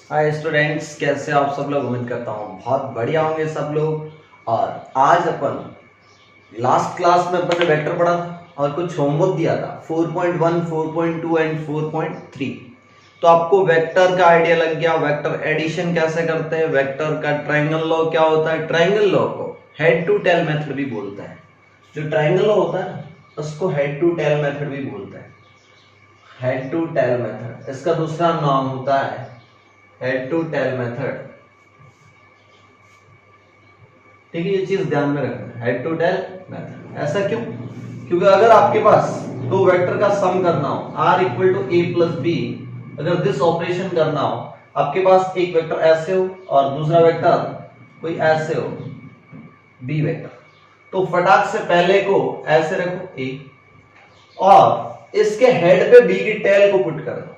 Hi students, कैसे आप सब लोग। उम्मीद करता हूँ बहुत बढ़िया होंगे सब लोग। और आज अपन लास्ट क्लास में अपन ने वेक्टर पढ़ा था और कुछ होमवर्क दिया था 4.1, 4.2 एंड 4.3। तो आपको वेक्टर का आइडिया लग गया, वेक्टर एडिशन कैसे करते हैं, वेक्टर का ट्रायंगल लॉ क्या होता है। ट्रायंगल लॉ को हेड टू टेल मेथड भी बोलते हैं। जो ट्रायंगल लॉ होता है उसको हेड टू टेल मेथड भी बोलते हैं। हेड टू टेल मेथड, इसका दूसरा नाम होता है हेड टू टेल मेथड। ठीक है, ये चीज ध्यान में रखना, हेड टू टेल मेथड। ऐसा क्यों? क्योंकि अगर आपके पास दो वेक्टर का सम करना हो r equal to a plus B, अगर दिस ऑपरेशन करना हो, आपके पास एक वेक्टर ऐसे हो और दूसरा वेक्टर कोई ऐसे हो, b वेक्टर, तो फटाक से पहले को ऐसे रखो a और इसके हेड पे b की टेल को पुट कर दो।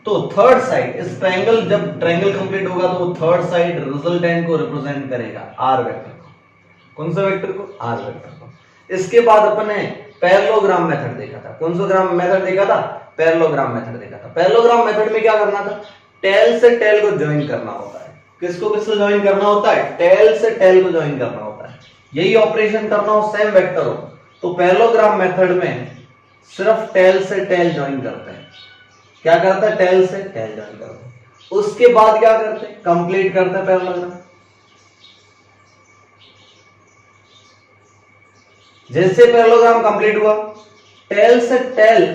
तो थर्ड साइड, इस ट्रायंगल, जब ट्रायंगल कंप्लीट होगा तो वो थर्ड साइड रिजल्टेंट को रिप्रेजेंट करेगा आर वेक्टर को। कौन सा वेक्टर को? आर वेक्टर को। इसके बाद अपन ने पैरेललोग्राम मेथड देखा था। कौन सा ग्राम मेथड देखा था? पैरेललोग्राम मेथड देखा था। पैरेललोग्राम मेथड में क्या करना था? टेल से टेल को ज्वाइन करना होता है। किसको किससे ज्वाइन करना होता है? टेल से टेल को ज्वाइन करना होता है। यही ऑपरेशन करना हो, सेम वेक्टर हो, तो पैरेललोग्राम मेथड में सिर्फ टेल से टेल ज्वाइन करते हैं। क्या करता है? टेल से टेल ज्वाइन करते हैं। उसके बाद क्या करते हैं? कंप्लीट करते हैं पैरेललोग्राम। जैसे पैरेललोग्राम कंप्लीट हुआ, टेल से टेल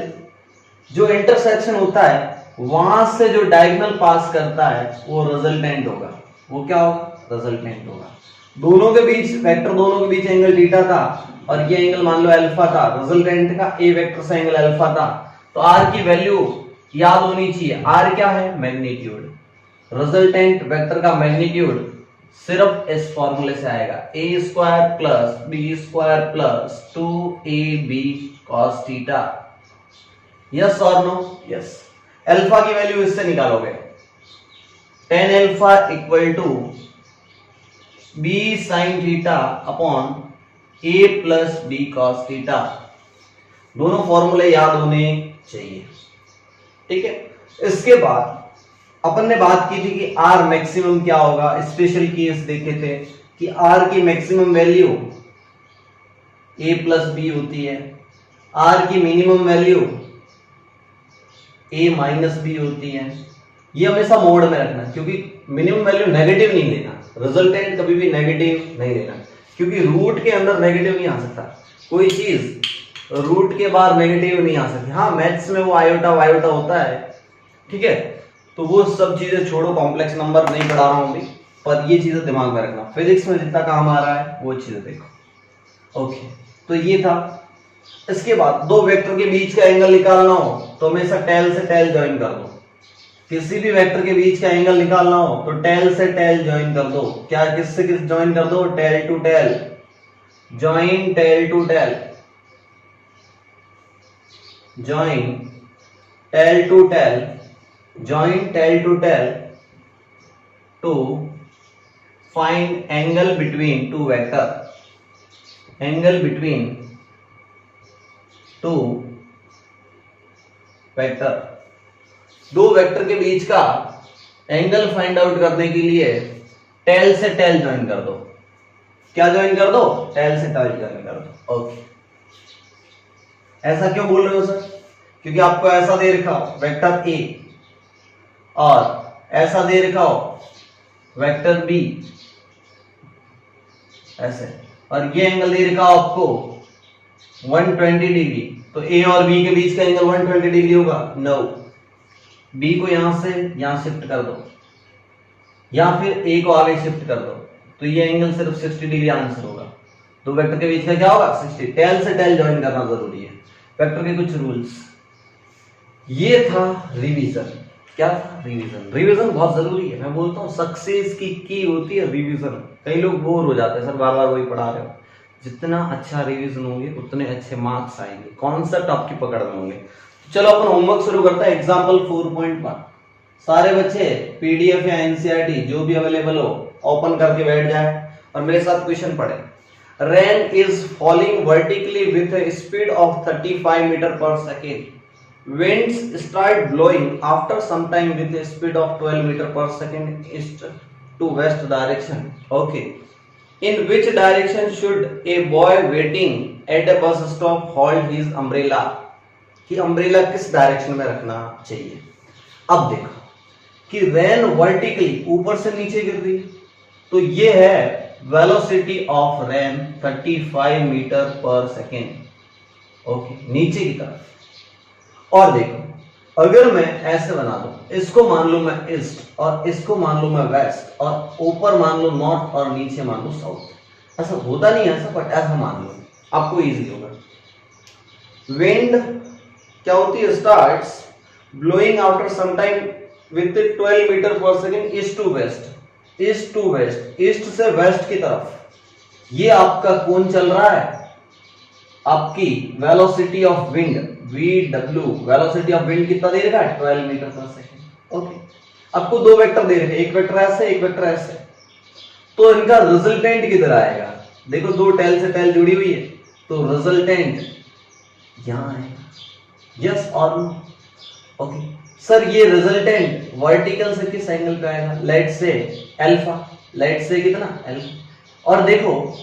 जो इंटरसेक्शन होता है वहां से जो डायगोनल पास करता है वो रिजल्टेंट होगा। वो क्या होगा? रिजल्टेंट होगा। दोनों के बीच, वेक्टर दोनों के बीच एंगल थीटा था और ये एंगल मान लो अल्फा था। रिजल्टेंट का ए वेक्टर से एंगल अल्फा था, तो आर की वैल्यू याद होनी चाहिए। आर क्या है? मैग्नीट्यूड। रिजल्टेंट वेक्टर का मैग्नीट्यूड सिर्फ इस फॉर्मूले से आएगा, A square plus B square plus 2ab cos theta. Yes और नो? यस। अल्फा की वैल्यू इससे निकालोगे, tan alpha equal to b sin theta upon a plus b cos theta. दोनों फॉर्मूले याद होने चाहिए। ठीक है, इसके बाद अपन ने बात की थी कि आर मैक्सिमम क्या होगा। स्पेशल केस देखे थे कि आर की maximum value a plus B होती है, आर की minimum value a minus B होती है। ये हमेशा मोड में रखना, क्योंकि मिनिमम वैल्यू नेगेटिव नहीं लेना, रिजल्टेंट कभी भी नेगेटिव नहीं लेना, क्योंकि रूट के अंदर नेगेटिव नहीं आ सकता। कोई चीज रूट के बाहर नेगेटिव नहीं आ सकती। हाँ, मैथ्स में वो आयोटा वायोटा होता है, ठीक है, तो वो सब चीजें छोड़ो, कॉम्प्लेक्स नंबर नहीं पढ़ा रहा हूं अभी, पर ये चीजें दिमाग में रखना। फिजिक्स में जितना काम आ रहा है वो चीजें देखो। ओके, तो ये था। इसके बाद दो वेक्टर के बीच का एंगल निकालना हो तो हमेशा टेल से टेल ज्वाइन कर दो। किसी भी वेक्टर के बीच का एंगल निकालना हो तो टेल से टेल ज्वाइन कर दो। क्या? किससे किस ज्वाइन कर दो? Tail to tail. Join tail to tail, join tail to tail, join tail to tail to find angle between two vector, angle between two vector। दो वेक्टर के बीच का एंगल फाइंड आउट करने के लिए टेल से tell join कर दो। क्या ज्वाइन कर दो? टेल से टेल ज्वाइन कर दो। ओके, ऐसा क्यों बोल रहे हो सर? क्योंकि आपको ऐसा दे रखा हो वेक्टर ए और ऐसा दे रखा हो वेक्टर बी ऐसे, और ये एंगल दे रखा हो आपको 120 डिग्री, तो ए और बी के बीच का एंगल 120 डिग्री होगा? नो। बी को यहां से यहां शिफ्ट कर दो या फिर ए को आगे शिफ्ट कर दो, तो ये एंगल सिर्फ 60 डिग्री आंसर होगा। तो वेक्टर के बीच का क्या होगा? 60। टेल से टेल ज्वाइन करना जरूरी है। वेक्टर के कुछ रूल्स। ये था रिवीजन। क्या था? रिवीजन। रिवीजन बहुत जरूरी है। मैं बोलता हूँ सक्सेस की होती है रिवीजन। कई लोग बोर हो जाते हैं, सर बार बार वही पढ़ा रहे हो। जितना अच्छा रिवीजन होंगे उतने अच्छे मार्क्स आएंगे, कॉन्सेप्ट आपकी पकड़ में होंगे। चलो अपन होमवर्क शुरू करते हैं। एग्जाम्पल 4.1। सारे बच्चे पीडीएफ या एनसीईआरटी जो भी अवेलेबल हो ओपन करके बैठ जाए और मेरे साथ क्वेश्चन पढ़े। Rain is falling vertically with speed of 35 metre पर second. winds start blowing after some time with a speed of 12 meter per second east to west direction. Okay, in which direction should a boy waiting at a bus stop hold his umbrella? कि umbrella किस direction में रखना चाहिए? अब देखो कि rain vertically ऊपर से नीचे गिर रही है, तो ये है वेलोसिटी ऑफ रेन 35 मीटर पर सेकेंड। ओके, नीचे की तरफ। और देखो अगर मैं ऐसे बना दूं, इसको मान लूं मैं ईस्ट और इसको मान लूं मैं वेस्ट और ऊपर मान लूं नॉर्थ और नीचे मान लूं साउथ। ऐसा होता नहीं है ऐसा, बट ऐसा मान लो, आपको इजी होगा। विंड क्या होती है? Starts blowing after some time with 12 metre पर second east to west. East to west, east से वेस्ट की तरफ। ये आपका कौन चल रहा है? आपकी velocity of wind VW, velocity of wind कितना दे रखा है? 12 मीटर पर सेकेंड। ओके, आपको दो वेक्टर दे रखे, एक वेक्टर ऐसे एक वेक्टर ऐसे, तो इनका रिजल्टेंट किधर आएगा? देखो दो टेल से टेल जुड़ी हुई है, तो रिजल्टेंट यहां आएगा। यस और नो? ओके सर, ये रिजल्टेंट वर्टिकल से किस एंगल पे आएगा? लेट से अल्फा, लेट से कितना? अल्फा। और देखो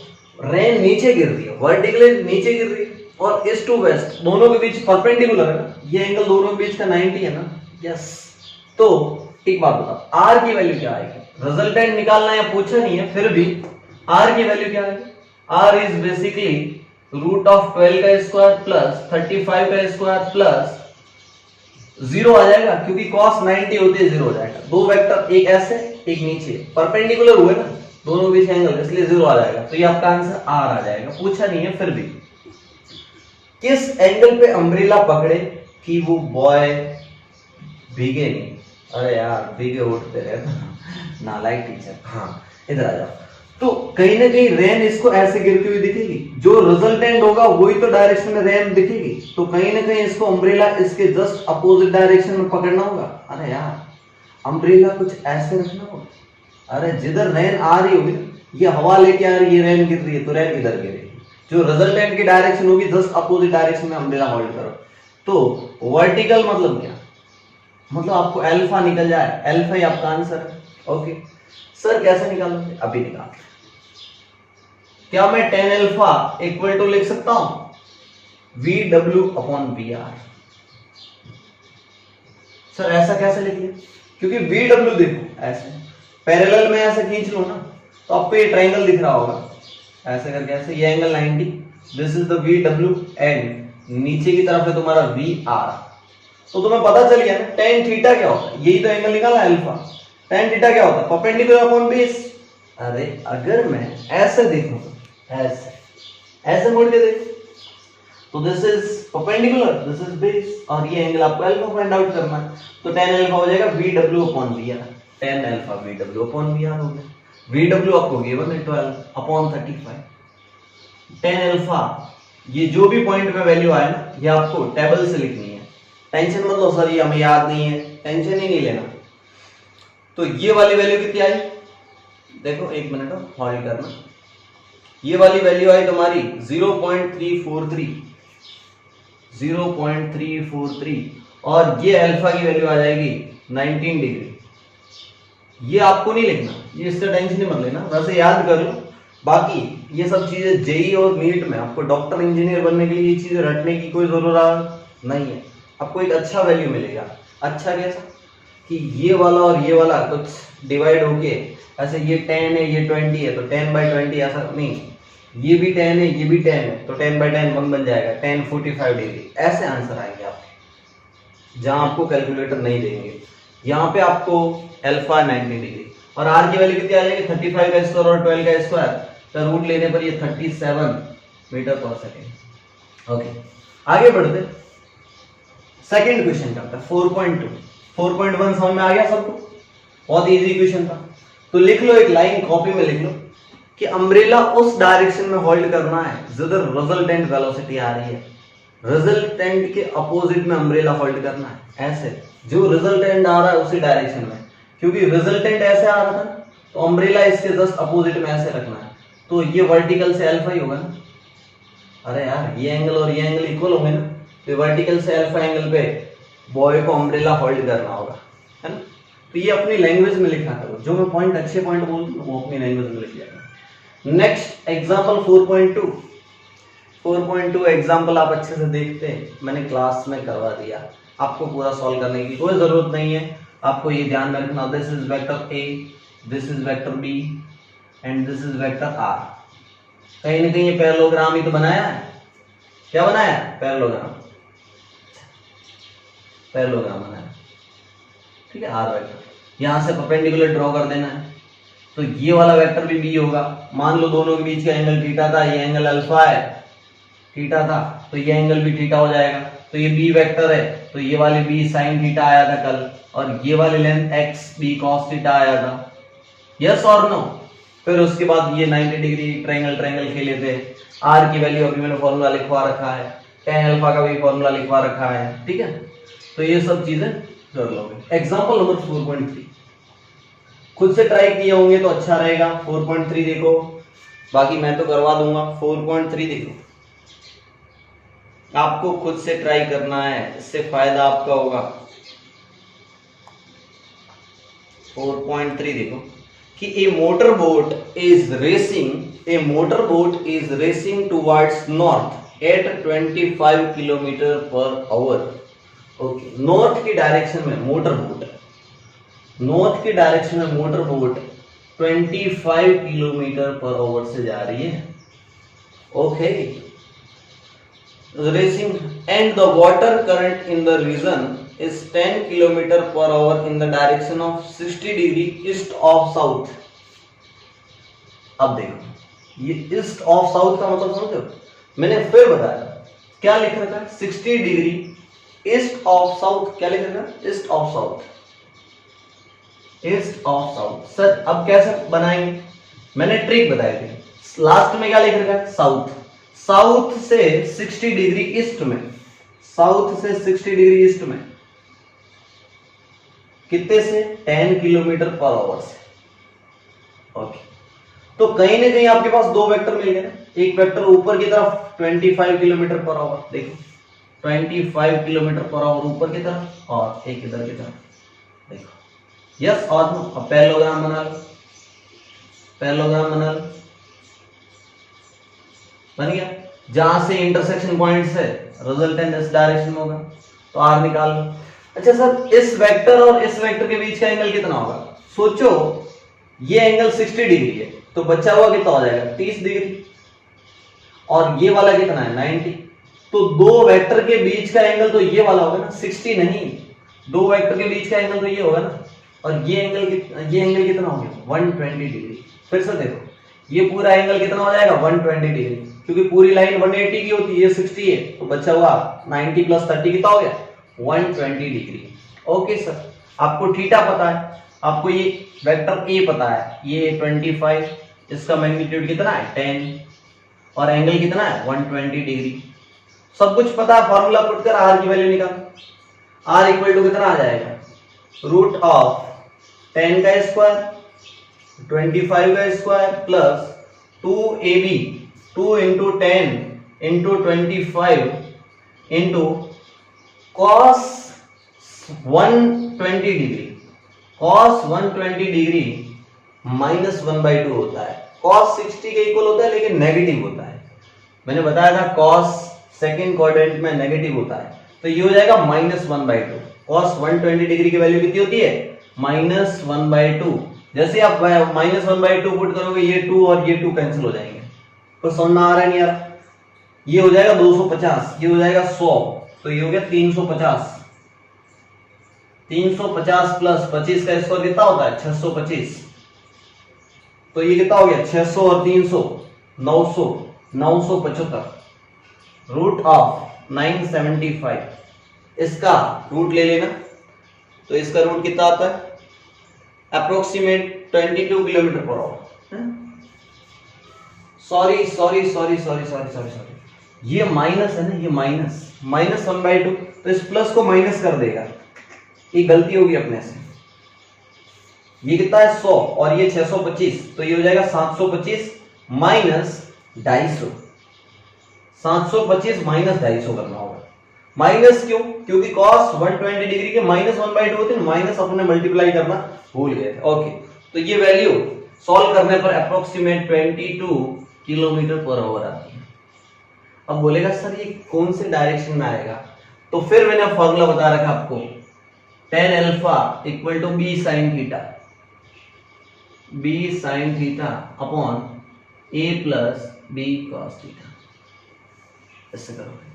रेन नीचे गिर रही है, वर्टिकली नीचे गिर रही है, और ईस्ट टू वेस्ट दोनों के बीच परपेंडिकुलर है ना, ये एंगल दोनों के बीच का 90 है ना। यस, तो एक बात बताओ, आर की वैल्यू क्या आएगी? रिजल्टेंट निकालना है, पूछा नहीं है, फिर भी आर की वैल्यू क्या आएगी? R is basically root of 12 का स्क्वायर प्लस 35 का स्क्वायर प्लस 0 आ जाएगा, क्योंकि cos 90 होती है 0 हो जाएगा। दो वेक्टर, एक ऐसे एक नीचे, परपेंडिकुलर हुए ना दोनों बीच एंगल, इसलिए 0 आ जाएगा। तो ये आपका आंसर आर आ जाएगा, पूछा नहीं है फिर भी। किस एंगल पे अम्ब्रेला पकड़े कि वो बॉय भीगे नहीं? अरे यार भीगे उठते रहते नालायक टीचर। हाँ इधर आ जाओ। तो कहीं ना कहीं रेन इसको ऐसे गिरती हुई दिखेगी, जो रिजल्टेंट होगा वही तो डायरेक्शन में रेन दिखेगी, तो कहीं ना कहीं इसको अम्ब्रेला इसके जस्ट अपोजिट डायरेक्शन में पकड़ना होगा। अरे यार अम्ब्रेला कुछ ऐसे रखना होगा। अरे जिधर रेन आ रही होगी, ये हवा लेके आ रही है, रेन गिर रही है, तो रेन इधर गिरेगी। जो रिजल्टेंट की डायरेक्शन होगी जस्ट अपोजिट डायरेक्शन में अम्ब्रेला होल्ड करो। तो वर्टिकल मतलब क्या? मतलब आपको अल्फा निकल जाए, अल्फा ही आपका आंसर है। ओके सर कैसे निकालोगे? अभी निकाल। क्या मैं tan अल्फा इक्वल टू लिख सकता हूं VW अपॉन VR? सर ऐसा कैसे लिख लिया? क्योंकि VW देखो ऐसे पैरेलल में ऐसे खींच लो ना, तो आपको ये ट्रायंगल दिख रहा होगा ऐसे करके, ऐसे ये angle 90, this is the VW and नीचे की तरफ है तुम्हारा VR। तो तुम्हें पता चल गया ना tan थीटा क्या होता है? यही तो एंगल निकाला अल्फा। tan थीटा क्या होता है? Perpendicular upon base. अरे अगर मैं ऐसे देखूं, ऐसे ऐसे मोड़ के देखो, तो this is perpendicular, this is base, और ये एंगल आपको अल्फा फाइंड आउट करना है। तो tan अल्फा हो जाएगा VW upon VR। tan alpha VW upon VR हो गया। VW आपको गिवन है 12 अपॉन 35। tan अल्फा ये जो भी पॉइंट में वैल्यू आए ना, ये आपको टेबल से लिखनी है। टेंशन मत लो सर ये हमें याद नहीं है, टेंशन ही नहीं लेना। तो ये वाली वैल्यू कितनी आई? देखो एक मिनट होल्ड करना। ये वाली वैल्यू आई तुम्हारी 0.343 और ये अल्फा की वैल्यू आ जाएगी 19 डिग्री। ये आपको नहीं लिखना, ये इससे टेंशन नहीं मत लेना, वैसे याद कर लो। बाकी ये सब चीजें जेई और नीट में आपको डॉक्टर इंजीनियर बनने के लिए ये चीजें रटने की कोई जरूरत नहीं है। आपको एक अच्छा वैल्यू मिलेगा। अच्छा कैसा? कि ये वाला और ये वाला कुछ डिवाइड होके ऐसे, ये 10 है ये 20 है, तो 10/20 ऐसा नहीं, ये भी 10 है ये भी 10 है, तो 10/10 1 बन जाएगा, 10 45 डिग्री। ऐसे आंसर आएंगे आपके, जहां आपको कैलकुलेटर नहीं देंगे। यहाँ पे आपको अल्फा 90 डिग्री और आर की वैल्यू कितनी आ जाएगी? 35 का स्क्वायर और 12 का स्क्वायर का रूट लेने पर ये 37 मीटर पर सेकेंड। ओके आगे बढ़ते, सेकेंड क्वेश्चन करता है 4.2। 4.1 समझ में आ गया सबको? बहुत इजी क्वेश्चन था। तो लिख लो, एक लाइन कॉपी में लिख लो कि अम्ब्रेला उस डायरेक्शन में होल्ड करना है जिधर रिजल्टेंट वेलोसिटी आ रही है। रिजल्टेंट के अपोजिट में अम्ब्रेला होल्ड करना है, ऐसे जो रिजल्टेंट आ रहा है उसी डायरेक्शन में। क्योंकि रिजल्टेंट ऐसे आ रहा था, तो अम्ब्रेला इसके जस्ट अपोजिट में ऐसे रखना है, तो ये वर्टिकल से अल्फा ही होगा ना। अरे यार ये एंगल और ये एंगल इक्वल होंगे ना, तो वर्टिकल से अल्फा एंगल पे बॉय को अम्ब्रेला होल्ड करना होगा, है ना। तो ये अपनी लैंग्वेज में लिखा करो, जो मैं पॉइंट अच्छे पॉइंट बोलूँ वो अपनी लैंग्वेज में लिख लिया। Next example 4.2। 4.2 एग्जाम्पल आप अच्छे से देखते हैं, मैंने क्लास में करवा दिया, आपको पूरा सॉल्व करने की कोई जरूरत नहीं है। आपको ये ध्यान में रखना, this is vector A, this is vector B and this is vector R. कहीं ना कहीं ये पैरेललोग्राम ही तो बनाया है। क्या बनाया है? पैरेललोग्राम, पैरेललोग्राम बनाया, ठीक है। आर वेक्टर यहां से परपेंडिकुलर ड्रॉ कर देना है, तो ये वाला वेक्टर भी बी होगा। मान लो दोनों के बीच का एंगल थीटा था, ये एंगल अल्फा है, थीटा था, तो ये एंगल भी थीटा हो जाएगा। तो ये बी वेक्टर है, तो ये वाली बी साइन थीटा आया था कल, और ये वाली length X B cos theta आया था। यस और नो? फिर उसके बाद ये 90 डिग्री ट्रायंगल खेले थे। आर की वैल्यू अभी मैंने फॉर्मूला लिखवा रखा है, tan अल्फा का भी फॉर्मूला लिखवा रखा है, ठीक है। तो ये सब चीजें कर लोगे। एग्जांपल नंबर 4.3 खुद से ट्राई किए होंगे तो अच्छा रहेगा। 4.3 देखो, बाकी मैं तो करवा दूंगा। 4.3 देखो, आपको खुद से ट्राई करना है, इससे फायदा आपका होगा। 4.3 देखो कि a motor boat is racing towards north at 25 kilometre पर आवर। ओके, नॉर्थ की डायरेक्शन में मोटर बोट, नॉर्थ की डायरेक्शन में मोटर बोट 25 किलोमीटर पर आवर से जा रही है। Okay, racing and the water current in the region is 10 km per hour in the direction of 60 degree east of south। अब देखो ये ईस्ट ऑफ साउथ का मतलब समझो, मैंने फिर बताया क्या लिख रखा है, 60 डिग्री ईस्ट ऑफ साउथ। क्या लिख रखा है? East of south, east of south. Sir अब कैसे बनाएंगे? मैंने ट्रिक बताई थी। लास्ट में क्या लिख रखा है? साउथ। साउथ से 60 डिग्री ईस्ट में, साउथ से 60 डिग्री ईस्ट में कितने से? 10 किलोमीटर पर आवर से। ओके, तो कहीं ना कहीं आपके पास दो वेक्टर मिल गए ना। एक वेक्टर ऊपर की तरफ 25 किलोमीटर पर आवर, देखो 25 किलोमीटर पर आवर ऊपर की तरफ, और एक इधर की तरफ, देखो। यस और नो? अब पैरेललोग्राम बना लो, पैरेललोग्राम बना लो, बन गया। जहां से इंटरसेक्शन पॉइंट है रिजल्टेंट इस डायरेक्शन में होगा, तो आर निकाल लो। अच्छा सर, इस वेक्टर और इस वेक्टर के बीच का एंगल कितना होगा? सोचो, ये एंगल 60 डिग्री है, तो बचा हुआ कितना हो जाएगा? 30 डिग्री, और ये वाला कितना है? 90। तो दो वेक्टर के बीच का एंगल तो ये वाला होगा ना, 60 नहीं, दो वेक्टर के बीच का एंगल तो ये होगा ना, और ये एंगल कितना हो गया? 120 डिग्री। फिर से देखो, ये पूरा एंगल कितना हो जाएगा? 120 डिग्री, क्योंकि पूरी लाइन 180 की होती है, ये 60 है, तो बचा हुआ 90 प्लस 30 कितना हो गया? 120 डिग्री। ओके सर, आपको थीटा पता है, आपको ये वेक्टर ए पता है, ये 25, इसका मैग्नीट्यूड कितना है? 10, और एंगल कितना है? 120 डिग्री। सब कुछ पता है, फॉर्मूला पुट कर आर की वैल्यू निकाल। आर इक्वल टू कितना आ जाएगा? रूट ऑफ 10 का स्क्वायर 25 का square plus 2ab, 2 into 10 into 25 into cos 120 degree. cos 120 degree minus 1/2 होता है। cos 60 के इक्वल होता है, लेकिन नेगेटिव होता है। मैंने बताया था cos सेकेंड क्वाड्रेंट में नेगेटिव होता है, तो ये हो जाएगा माइनस 1/2। cos 120 डिग्री की वैल्यू कितनी होती है? माइनस 1/2। जैसे आप माइनस 1/2 पुट करोगे, ये 2 और ये 2 कैंसिल हो जाएंगे। तो समझना आ रहा है नहीं यार? ये हो जाएगा 250, ये हो जाएगा 100, तो ये हो गया 350। 350 प्लस 25 का स्क्वायर कितना होता है? 625। तो ये कितना हो गया? 600 और 300 900, 975। रूट ऑफ 975, इसका रूट ले लेना, तो इसका रूट कितना आता है? अप्रोक्सीमेट 22 किलोमीटर पर आवर। सॉरी, ये माइनस है ना, ये माइनस 1/2, तो इस प्लस को माइनस कर देगा, ये गलती होगी अपने से। ये कितना है? 100, और ये 625, तो ये हो जाएगा 725 माइनस 250। 725 माइनस 250 करना होगा, माइनस क्यों? क्योंकि cos 120 डिग्री के -1/2 होते हैं, माइनस अपने मल्टीप्लाई करना भूल गए थे। ओके, तो ये वैल्यू सॉल्व करने पर अप्रोक्सीमेट 22 किलोमीटर पर आवर आती है। अब बोलेगा सर ये कौन से डायरेक्शन में आएगा, तो फिर मैंने फॉर्मूला बता रखा आपको, tan alpha equal to b sin theta upon a plus b cos theta. ऐसे करोगे।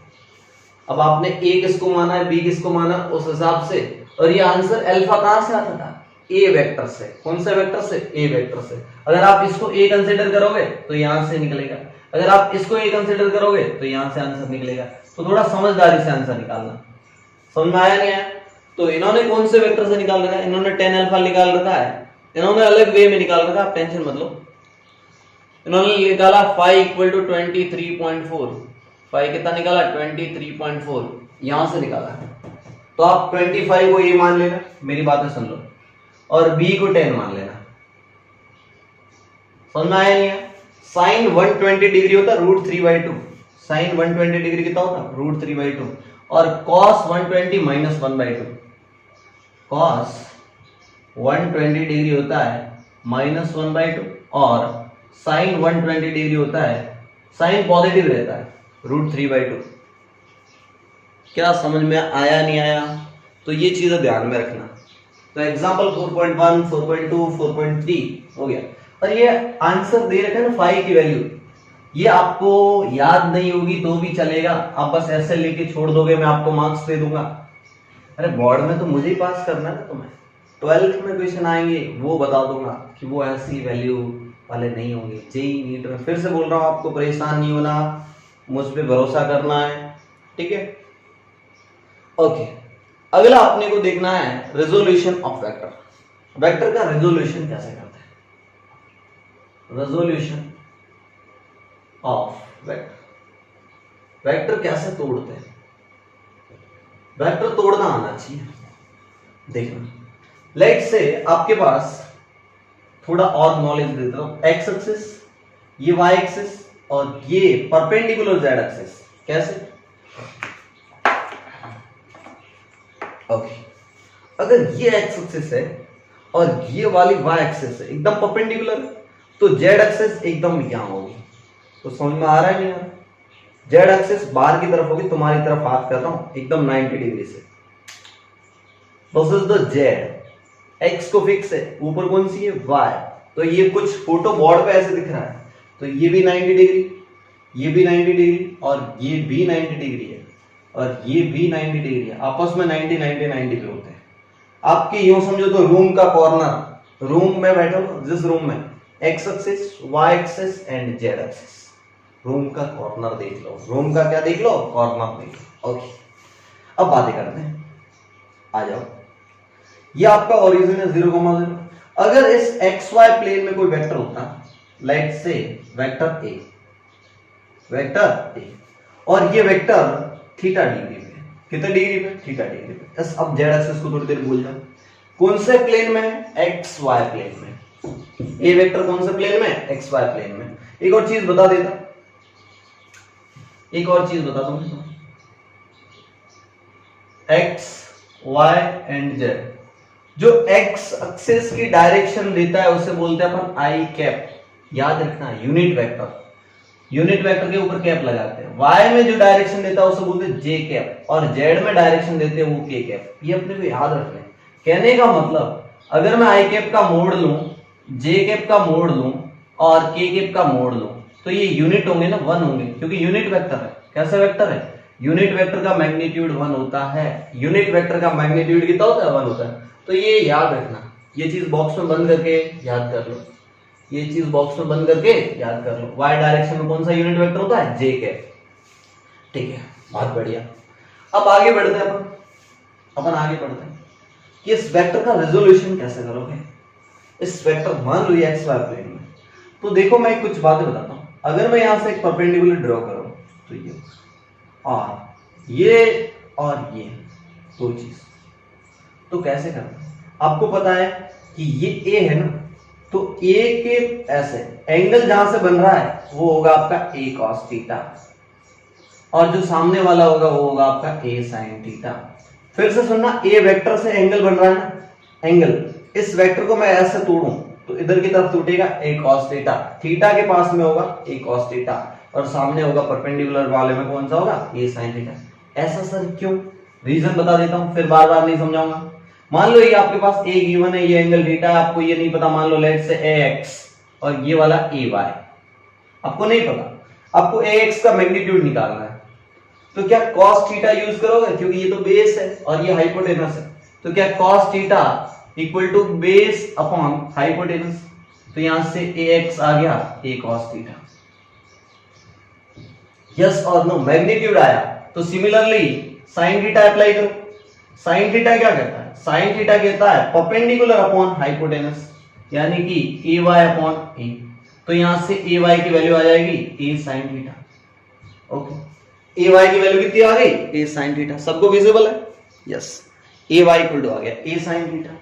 अब आपने a किसको माना है, b किसको माना, उस हिसाब से। और ये आंसर अल्फा कहां से आता था, a वेक्टर से। कौन से वेक्टर से, a वेक्टर से। अगर आप इसको a कंसीडर करोगे तो यहां से निकलेगा, अगर आप इसको a कंसीडर करोगे तो यहां से आंसर निकलेगा। तो थोड़ा समझदारी से आंसर निकालना। समझ में आया नहीं आया? तो इन्होंने कौन से वेक्टर से निकाल रखा है, इन्होंने tan अल्फा निकाल रखा है, इन्होंने अलग वे में निकाल रखा है, आप टेंशन मत लो। इन्होंने निकाला फाई इक्वल टू 23.4, फाई कितना निकाला 23.4, यहां से निकाला। तो आप 25 को a मान लेना, मेरी बातें सुन लो, और b को 10 मान लेना। समझ में आया नहीं है? साइन 120 डिग्री होता √3/2, साइन 120 डिग्री कितना होता √3/2, और cos 120 -1/2, cos 120 डिग्री होता है -1/2, और साइन 120 डिग्री होता है, साइन पॉजिटिव रहता है √3/2। क्या समझ में आया नहीं आया? तो ये चीजें ध्यान में रखना। तो एग्जांपल 4.1, 4.2, 4.3 हो गया। और ये आंसर दे रखा है ना फाई की वैल्यू, ये आपको याद नहीं होगी तो भी चलेगा, आप बस ऐसे लेके छोड़ दोगे, मैं आपको मार्क्स दे दूंगा। अरे बोर्ड में तो मुझे ही पास करना है ना तुम्हें, 12th में क्वेश्चन आएंगे वो बता दूंगा कि वो ऐसी वैल्यू वाले नहीं होंगे। जेई नीट में फिर से बोल रहा हूँ, आपको परेशान नहीं होना, मुझ पे भरोसा करना है, ठीक है। ओके, अगला अपने को देखना है रेजोल्यूशन ऑफ वेक्टर। वेक्टर का रेजोल्यूशन कैसे करते हैं, रेजोल्यूशन ऑफ वेक्टर, वेक्टर कैसे तोड़ते हैं, वेक्टर तोड़ना आना चाहिए। देखना, लेट से आपके पास थोड़ा और नॉलेज देता हूं, एक्स एक्सिस, ये वाई एक्सिस, और ये परपेंडिकुलर जेड एक्सिस। कैसे? ओके, अगर ये एक्स एक्सिस है और ये वाली वाई एक्सिस है एकदम परपेंडिकुलर, तो जेड एक्सिस एकदम यहां होगी। तो समझ में आ रहा है नहीं यार? जेड एक्सिस बाहर की तरफ होगी, तुम्हारी तरफ हाथ कर रहा हूं एकदम 90 डिग्री से। This is the Z, x को फिक्स है, ऊपर कौन सी है वाई। तो ये कुछ फोटो बोर्ड पे ऐसे दिख रहा है, तो ये भी 90 डिग्री, ये भी 90 डिग्री, और ये भी 90 डिग्री है, और ये भी 90 डिग्री है। आपस में 90 90 90 पे होते हैं। आपके यूं समझो तो रूम का कॉर्नर, रूम में बैठो जिस रूम में, X axis, Y axis and Z axis, room का कॉर्नर देख लो, रूम का क्या देख लो, कॉर्नर देख लो। ओके, अब बातें करते हैं, आ जाओ। ये आपका ओरिजिन है 0,0। अगर इस एक्स वाई प्लेन में कोई वेक्टर होता, लेट से वेक्टर ए, वेक्टर ए, और ये वेक्टर थीटा डिग्री पे, कितने डिग्री पे, थीटा डिग्री पे। बस अब जेड एक्सिस को थोड़ी देर भूल जाओ, कौन से प्लेन में, एक्स वाई प्लेन में। ए वेक्टर कौन से प्लेन में, एक्स वाई प्लेन में। एक और चीज बता देता, एक और चीज बता दूं, एक्स वाई एंड जेड, जो एक्स एक्सिस की डायरेक्शन देता है उसे बोलते हैं अपन आई कैप। याद रखना, यूनिट वेक्टर, यूनिट वेक्टर के ऊपर कैप लगाते हैं। वाई में जो डायरेक्शन देता है उसे बोलते हैं जे कैप, और जेड में डायरेक्शन देते हैं वो के कैप। ये अपने को याद रखना है। कहने का मतलब, अगर मैं आई कैप का मोड़ लूं, जे कैप का मोड़ लूं, और के कैप का मोड़ लूं, तो ये यूनिट होंगे ना, 1 होंगे, क्योंकि यूनिट वेक्टर है। कैसा वेक्टर है, यूनिट वेक्टर का मैग्नीट्यूड 1 होता है। यूनिट वेक्टर का मैग्नीट्यूड कितना होता है, 1 होता है। तो ये याद रखना, ये चीज बॉक्स में बंद करके याद कर लो, ये चीज बॉक्स में बंद करके याद कर लो। वाई डायरेक्शन में कौन सा यूनिट वेक्टर होता है, जे कैप। ठीक है, बहुत बढ़िया। अब आगे बढ़ते हैं अपन आगे बढ़ते हैं कि इस वेक्टर का रेजोल्यूशन कैसे करोगे। इस वेक्टर मान लो एक्स वाई प्लेन में, तो देखो मैं कुछ बातें बताता हूं। अगर मैं यहां से एक परपेंडिकुलर ड्रॉ करूं, तो ये और ये दो चीज, तो कैसे करना, आपको पता है कि ये ए है ना, तो ए के ऐसे एंगल जहां से बन रहा है वो होगा आपका ए कॉस थीटा, और जो सामने वाला होगा वो होगा आपका a sin थीटा। फिर से सुनना, a वेक्टर से एंगल बन रहा है ना, एंगल, इस वेक्टर को मैं ऐसे तोड़ूं तो इधर की तरफ टूटेगा a cos थीटा, थीटा के पास में होगा a cos थीटा और सामने होगा परपेंडिकुलर वाले में कौन सा होगा a sin थीटा। ऐसा सर क्यों, रीजन बता देता हूं, फिर बार बार नहीं समझाऊंगा। मान लो ये आपके पास a गिवन है, ये एंगल थीटा है, आपको ये नहीं पता, मान लो लेट से ax और ये वाला ay, आपको नहीं पता, आपको ax का मैग्नीट्यूड निकालना है, तो क्या cos थीटा यूज करोगे, क्योंकि ये तो बेस है और ये हाइपोटेनस है, तो क्या cos theta equal to base upon hypotenuse, तो यहां से ax आ गया a cos थीटा। यस और नो, मैग्नीट्यूड आया तो सिमिलरली sin थीटा अप्लाई करो। sin थीटा क्या कहता है, sin थीटा कहता है परपेंडिकुलर अपॉन हाइपोटेनस, यानी कि ay अपॉन a, तो यहां से ay की वैल्यू आ जाएगी a sin theta. Okay, ay की वैल्यू कितनी आ गई a sin थीटा, सबको विजिबल है, यस, ay इक्वल टू आ गया a sin थीटा।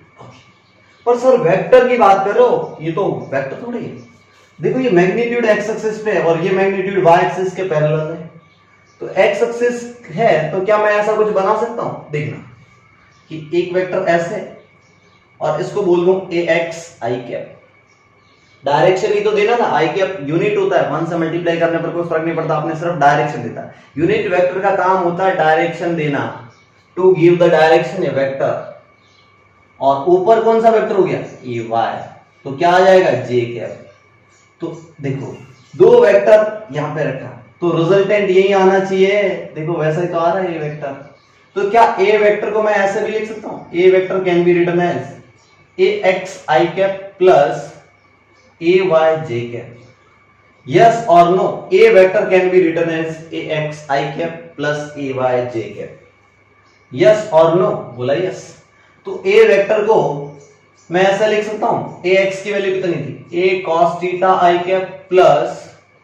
पर सर वेक्टर की बात कर रहे हो, ये तो वेक्टर थोड़ी है, देखो ये मैग्नीट्यूड x एक्सिस पे है और ये मैग्नीट्यूड y एक्सिस के पैरेलल है, तो x एक्सिस है तो क्या मैं ऐसा कुछ बना सकता हूं, देखना कि एक वेक्टर ऐसे और इसको बोल दूं ax i कैप, डायरेक्शन ही तो देना ना, i कैप यूनिट होता है, 1 से मल्टीप्लाई करने पर कोई फर्क नहीं पड़ता, आपने सिर्फ डायरेक्शन देता है, यूनिट वेक्टर का काम होता है डायरेक्शन देना, to give the direction a vector, और ऊपर कौन सा वेक्टर हो गया ए वाई, तो क्या आ जाएगा जे कैप। तो देखो दो वेक्टर यहां पे रखा तो रिजल्टेंट यही आना चाहिए, देखो वैसे तो आ रहा है ये वेक्टर, तो क्या ए वेक्टर को मैं ऐसे भी लिख सकता हूं, A vector can be written as A X I cap plus A Y J cap. Yes और no, A vector can be written as A X I cap plus A Y J cap. Yes और no, बोला yes. तो A vector को मैं ऐसा लिख सकता हूं, ए एक्स की वैल्यू कितनी थी, ए कॉस थीटा आई कैप प्लस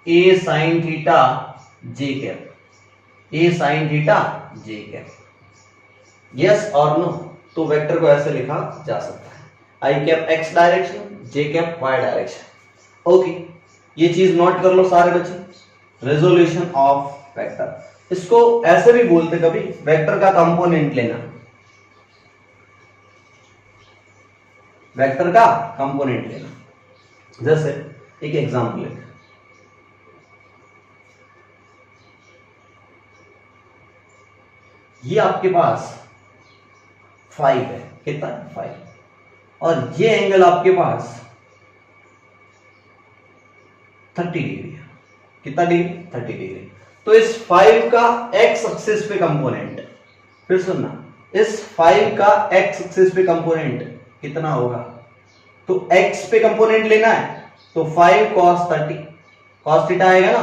ए साइन थीटा जे कैप, ए साइन थीटा जे कैप। यस और नो, तो वेक्टर को ऐसे लिखा जा सकता है, आई कैप एक्स डायरेक्शन, जे कैप वाई डायरेक्शन। ओके, ये चीज नोट कर लो सारे बच्चे, रेजोल्यूशन ऑफ वेक्टर, इसको ऐसे भी बोलते कभी, वेक्टर का कंपोनेंट लेना, वेक्टर का कंपोनेंट लेना। जैसे एक एग्जांपल लेते हैं, ये आपके पास 5 है, कितना 5, और ये एंगल आपके पास 30 डिग्री है, कितना डिग्री 30 डिग्री। तो इस 5 का x एक्सिस पे कंपोनेंट, फिर सुनना, इस 5 का x एक्सिस पे कंपोनेंट कितना होगा, तो x पे कंपोनेंट लेना है तो 5 cos 30, cos थीटा आएगा ना,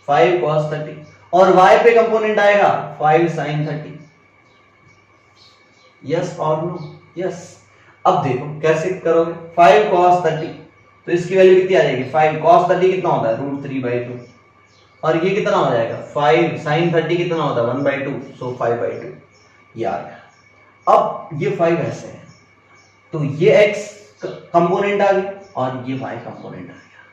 5 cos 30, और y पे कंपोनेंट आएगा 5 sin 30। यस और नो, यस। अब देखो कैसे करोगे, 5 cos 30, तो इसकी वैल्यू कितनी आ जाएगी, 5 cos 30 कितना होता है √3/2, और ये कितना हो जाएगा 5 sin 30 कितना होता है 1/2, सो 5/2, ये आ गया। अब ये 5 ऐसे है तो ये x कंपोनेंट आ गया और ये y कंपोनेंट आ गया,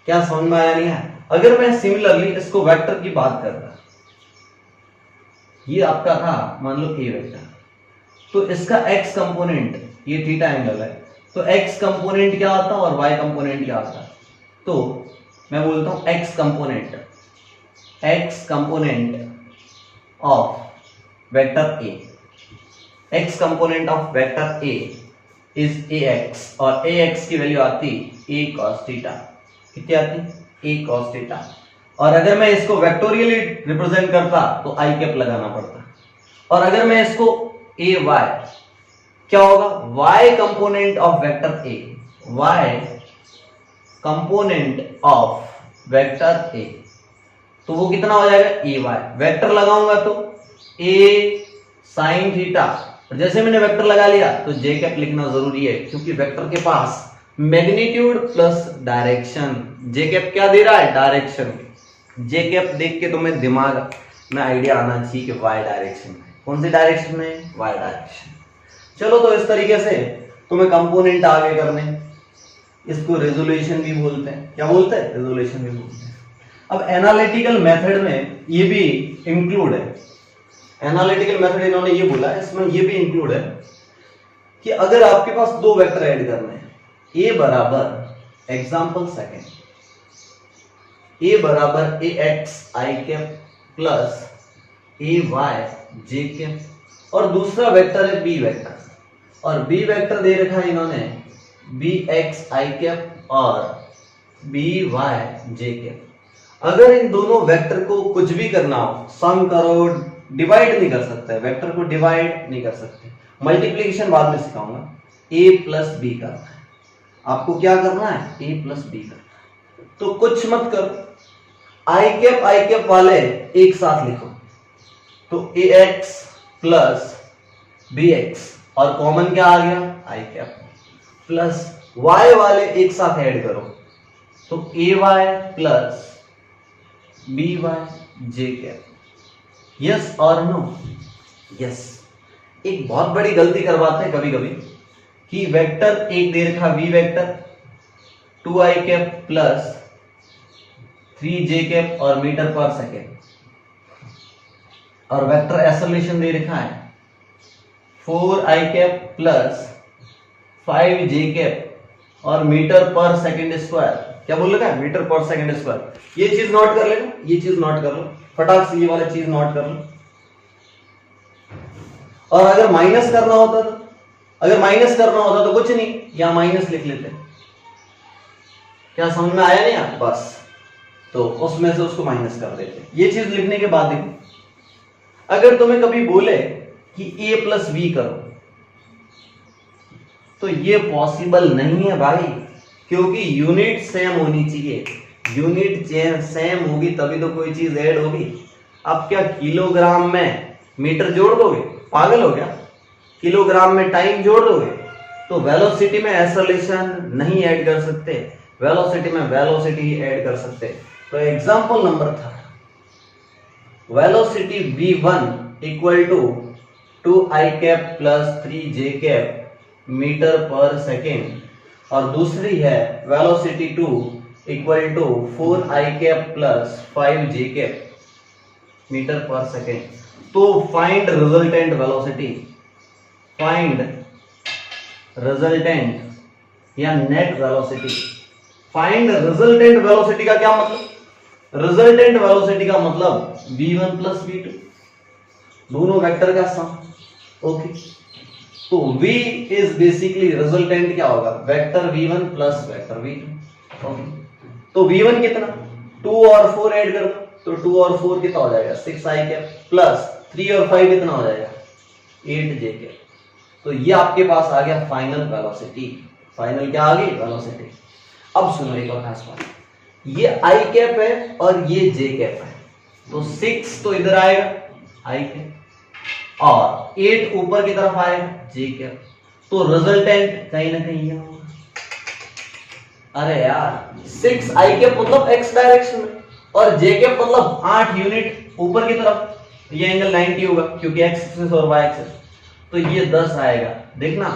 क्या समझ में आया नहीं है। अगर मैं सिमिलरली इसको वेक्टर की बात कर रहा, ये आपका था मान लो a वेक्टर, तो इसका x कंपोनेंट, ये थीटा एंगल है, तो x कंपोनेंट क्या आता है और y कंपोनेंट क्या आता है, तो मैं बोलता हूं x component of vector a, x component of vector a is ax, और ax की वैल्यू आती a cos थीटा, कितनी आती a cos थीटा, और अगर मैं इसको वेक्टोरियली रिप्रेजेंट करता तो i कैप लगाना पड़ता, और अगर मैं इसको a y, क्या होगा y component of vector a, y component of vector a, तो वो कितना हो जाएगा a y, वेक्टर लगाऊंगा तो a sin थीटा, जैसे मैंने वेक्टर लगा लिया तो जे कैप लिखना जरूरी है, क्योंकि वेक्टर के पास मैग्नीट्यूड प्लस डायरेक्शन, जे कैप क्या दे रहा है डायरेक्शन, जे कैप देख के तुम्हें दिमाग में आइडिया आना चाहिए कि वाई डायरेक्शन में, कौन सी डायरेक्शन में, वाई डायरेक्शन। चलो तो इस तरीके से तुम्हें कंपोनेंट आगे करने, इसको रेजोल्यूशन भी बोलते हैं, क्या बोलते हैं रेजोल्यूशन भी बोलते हैं। अब एनालिटिकल मेथड में ये भी इंक्लूड है, एनालिटिकल मेथड इन्होंने ये बोला है, इसमें ये भी इंक्लूड है कि अगर आपके पास दो वेक्टर ऐड करने हैं, ए बराबर एग्जाम्पल सेकेंड, ए बराबर ए X I cap plus A Y J cap और दूसरा वेक्टर है बी वेक्टर, और बी वेक्टर दे रखा है इन्होंने बी एक्स आई कैप और बी वाई जे कैप। अगर इन दोनों वेक्टर को कुछ भी करना हो, सम करो, डिवाइड नहीं कर सकते, वेक्टर को डिवाइड नहीं कर सकते, मल्टीप्लीकेशन बाद में सिखाऊंगा, ए प्लस बी करना है, आपको क्या करना है, ए प्लस बी करना है। तो कुछ मत करो, आई कैप वाले एक साथ लिखो, तो ए एक्स प्लस बी एक्स और कॉमन क्या आ गया, आई कैप प्लस वाई वाले एक साथ ऐड करो, तो ए Y plus B Y J cap. Yes और नो? यस। एक बहुत बड़ी गलती करवाते हैं कभी कभी कि वेक्टर एक दे रखा V vector 2i cap plus 3j cap और मीटर पर सेकेंड, और वेक्टर एक्सेलरेशन दे रखा है 4i cap plus 5j cap और मीटर पर सेकेंड स्क्वायर। क्या बोल रखा है, मीटर पर सेकेंड स्क्वायर। ये चीज नोट कर लेना, ये चीज नोट कर लो, फटाक से ये वाला चीज नोट कर लो। और अगर माइनस करना होता तो, अगर माइनस करना होता तो कुछ नहीं, यहां माइनस लिख लेते। क्या समझ में आया नहीं आप? बस तो उसमें से उसको माइनस कर देते। ये चीज लिखने के बाद देखो, अगर तुम्हें कभी बोले कि a प्लस बी करो तो ये पॉसिबल नहीं है भाई, क्योंकि यूनिट सेम होनी चाहिए। यूनिट सेम होगी तभी तो कोई चीज ऐड होगी। अब क्या किलोग्राम में मीटर जोड़ दोगे? पागल हो गया? किलोग्राम में टाइम जोड़ दोगे? तो वेलोसिटी में एक्सेलरेशन नहीं ऐड कर सकते, वेलोसिटी में वेलोसिटी ही ऐड कर सकते। तो example number 3, velocity v1 equal to 2i cap plus 3j cap metre पर सेकेंड, और दूसरी है velocity 2 equal to 4i cap plus 5j cap metre पर सेकेंड। तो find resultant velocity, find resultant या net velocity. Find resultant velocity का क्या मतलब? रिजल्टेंट वेलोसिटी का मतलब v1 प्लस v2, दोनों वेक्टर का सम। ओके, तो v इज बेसिकली रिजल्टेंट क्या होगा, vector v1 plus vector v2। Okay, तो v1 कितना, 2 और 4 ऐड कर दो, तो 2 और 4 कितना हो जाएगा, 6i कैप प्लस 3 और 5 कितना हो जाएगा, 8j कैप। तो ये आपके पास आ गया फाइनल वेलोसिटी। फाइनल क्या आ गई, वेलोसिटी। अब सुनो एक और खास बात, ये i कैप है और ये j कैप है, तो 6 तो इधर आएगा i कैप और 8 ऊपर की तरफ आएगा j कैप, तो रिजल्टेंट कहीं ना कहीं ये होगा। अरे यार 6i कैप मतलब x डायरेक्शन में और j कैप मतलब 8 यूनिट ऊपर की तरफ, ये एंगल 90 होगा क्योंकि x एक्सिस और y एक्सिस, तो ये 10 आएगा। देखना,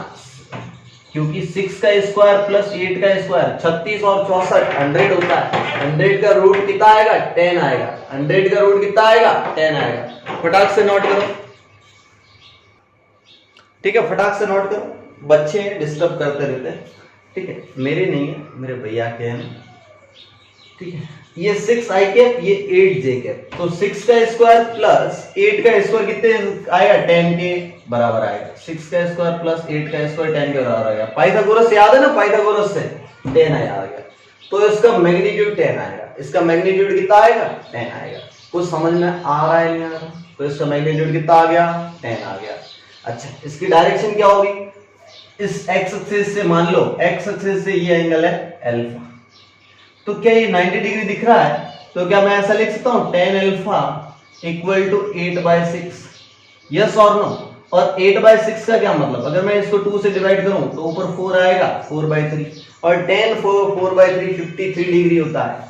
क्योंकि 6 का स्क्वायर प्लस 8 का स्क्वायर 36 और 64 100 होता है। 100 का रूट कितना आएगा, 10 आएगा। 100 का रूट कितना आएगा, 10 आएगा। फटाक से नोट करो, ठीक है, फटाक से नोट करो। बच्चे डिस्टर्ब करते रहते हैं, ठीक है, मेरे नहीं है, मेरे भैया के हैं, ठीक है। ये 6i कैप, ये 8j कैप, तो 6 का स्क्वायर प्लस 8 का स्क्वायर कितने आएगा, 10 के बराबर आएगा। 6 का स्क्वायर प्लस 8 का स्क्वायर 10 के बराबर आएगा। पाइथागोरस याद है ना, पाइथागोरस से 10 आ गया, तो इसका मैग्नीट्यूड 10 आएगा। इसका मैग्नीट्यूड कितना आएगा, 10 आएगा। कुछ समझ में आ रहा है नहीं आ रहा? तो इसका मैग्नीट्यूड कितना आ गया, 10 आ गया। अच्छा, इसकी डायरेक्शन क्या होगी, इस x एक्सिस से, मान लो x एक्सिस से ये एंगल है अल्फा, तो क्या ये 90 डिग्री दिख रहा है? तो क्या मैं ऐसा लिख सकता हूं, tan alpha equal to 8/6? Yes और नो? और 8/6 का क्या मतलब, अगर मैं इसको 2 से डिवाइड करूं तो ऊपर 4 आएगा, 4/3, और tan 4/3 53 डिग्री होता है।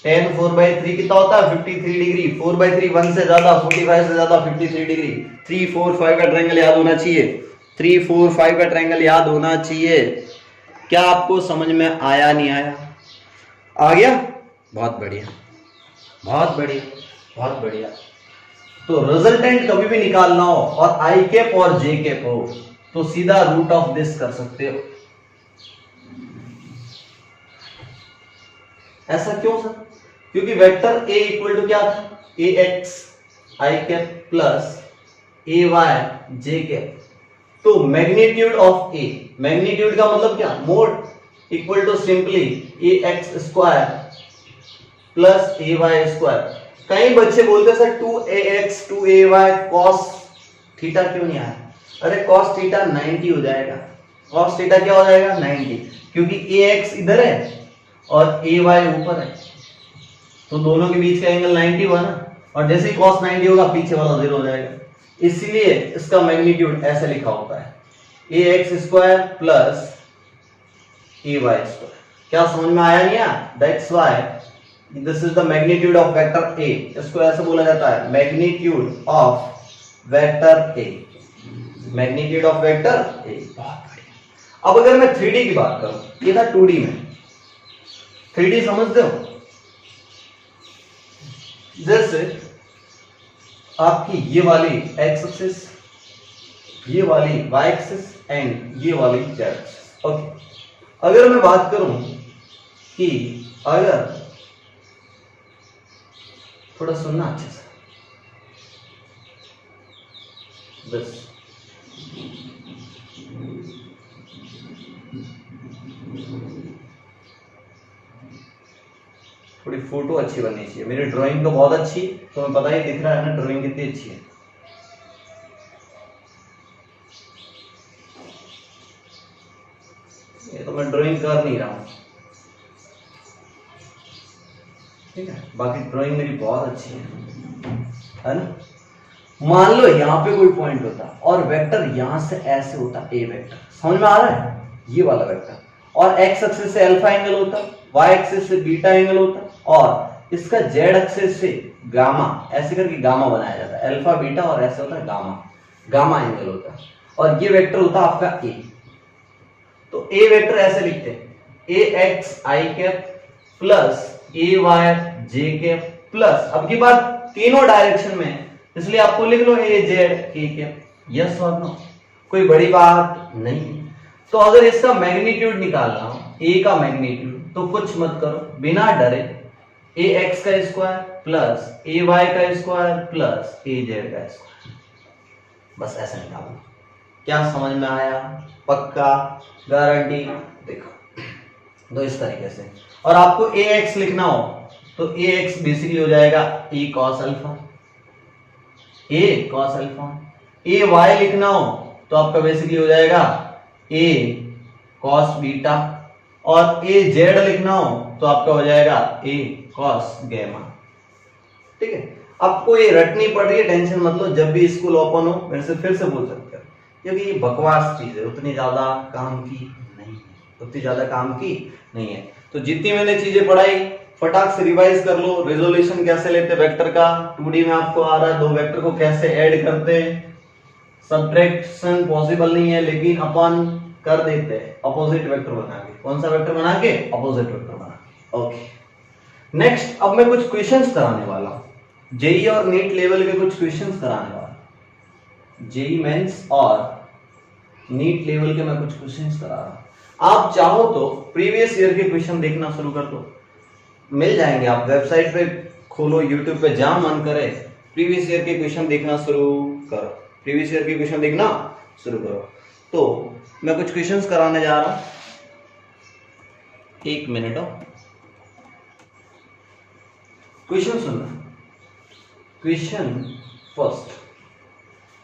tan 4/3 कितना होता है, 53 डिग्री। 4/3 1 से ज्यादा, 45 से ज्यादा, 53 डिग्री। 3 4 5 का ट्रायंगल याद होना चाहिए, 3 4 5 का ट्रायंगल याद होना चाहिए। क्या आपको समझ में आया नहीं आया? आ गया, बहुत बढ़िया। बहुत बढ़िया, बहुत बढ़िया। तो रिजल्टेंट कभी भी निकालना हो और आई कैप और जे कैप हो तो सीधा रूट ऑफ दिस कर सकते हो। ऐसा क्यों सर? क्योंकि वेक्टर ए इक्वल टू क्या था? A X I cap plus A Y J cap. तो मैग्नीट्यूड ऑफ ए, मैग्नीट्यूड का मतलब क्या? Mod equal to simply A X square plus A Y square. कई बच्चे बोलते sir 2ax 2ay cos theta क्यों नहीं आया? अरे cos थीटा 90 हो जाएगा। cos थीटा क्या हो जाएगा? 90, क्योंकि ax इधर है और ay ऊपर है, तो दोनों के बीच का एंगल 90 हुआ ना, और जैसे ही cos 90 होगा पीछे वाला 0 हो जाएगा। इसलिए इसका मैग्नीट्यूड ऐसे लिखा होता है ax square plus ay square. क्या समझ में आया? नहीं आया? That's why this is the magnitude of vector A. इसको ऐसे बोला जाता है magnitude of vector A, magnitude of vector A. बहुत बढ़िया। अब अगर मैं 3D की बात करूं, ये था 2D में। 3D समझते हो? जैसे आपकी ये वाली एक्स एक्सिस, ये वाली वाई एक्सिस एंड ये वाली जेड एक्सिस। ओके, अगर मैं बात करूं कि अगर थोड़ा सुनना अच्छे से, बस थोड़ी फोटो अच्छी बननी चाहिए। मेरी ड्राइंग तो बहुत अच्छी, तो मैं पता ही दिख रहा है ना ड्राइंग कितनी अच्छी है। ये तो मैं ड्राइंग कर नहीं रहा हूं, ठीक है, बाकी ड्राइंग मेरी बहुत अच्छी है ना। मान लो यहाँ पे कोई पॉइंट होता और वेक्टर यहां से ऐसे होता, ए वेक्टर, समझ में आ रहा है? ये वाला वेक्टर, और एक्स एक्सिस से अल्फा एंगल होता, वाई एक्सिस से बीटा एंगल होता, और इसका जेड एक्सिस से गामा, ऐसे करके गामा बनाया जाता है, अल्फा बीटा, और ऐसे होता है गामा, गामा एंगल होता है, और ये वेक्टर होता आपका ए। तो ए वेक्टर ऐसे लिखते हैं ए X I cap plus A Y J cap plus, अब की बात तीनों डायरेक्शन में है, इसलिए आपको लिख लो ए जेड के कैप। यस और नो? कोई बड़ी बात नहीं। तो अगर इसका मैग्नीट्यूड निकालना हो, ए का मैग्नीट्यूड, तो कुछ मत करो, बिना डरे ए एक्स का स्क्वायर प्लस ए वाई का स्क्वायर प्लस ए जेड का स्क्वायर, बस ऐसे निकालो। क्या समझ में आया? पक्का? गारंटी? देखो तो इस तरीके से। और आपको ए एक्स लिखना हो तो ए एक्स बेसिकली हो जाएगा ए कॉस अल्फा, ए कॉस अल्फा। ए वाई लिखना हो तो आपका बेसिकली हो जाएगा ए कॉस बीटा, और ए जेड लिखना हो तो आपका हो जाएगा ए कॉस गैमा। ठीक है, आपको ये रटनी पड़ रही है, टेंशन मत लो, जब भी स्कूल ओपन हो मेरे से फिर से बोल सकते हो, क्योंकि ये बकवास चीज है, उतनी ज्यादा काम की नहीं है, उतनी ज्यादा काम की नहीं है। तो जितनी मैंने चीजें पढ़ाई फटाक से रिवाइज कर लो। रेजोल्यूशन कैसे लेते वेक्टर का, 2D में आपको आ रहा है, दो वेक्टर को कैसे ऐड करते हैं। सब्ट्रैक्शन पॉसिबल नहीं है लेकिन अपन कर देते हैं, अपोजिट वेक्टर बना के। कौन सा वेक्टर बना के? अपोजिट वेक्टर बना के। ओके, नेक्स्ट अब मैं कुछ क्वेश्चंस कराने वाला हूं, जेई और नीट लेवल के कुछ क्वेश्चंस कराने वाला हूं। जेई मेंस और नीट लेवल के मैं कुछ क्वेश्चंस करा रहा हूं। आप चाहो तो प्रीवियस ईयर के क्वेश्चन देखना शुरू कर दो, मिल जाएंगे। आप वेबसाइट पे खोलो, यूट्यूब पे जहां मन करे प्रीवियस ईयर के क्वेश्चन देखना शुरू करो, प्रीवियस ईयर के क्वेश्चन देखना शुरू करो। तो मैं कुछ क्वेश्चंस कराने जा रहा हूं, एक मिनट हो। क्वेश्चन सुनना। क्वेश्चन फर्स्ट,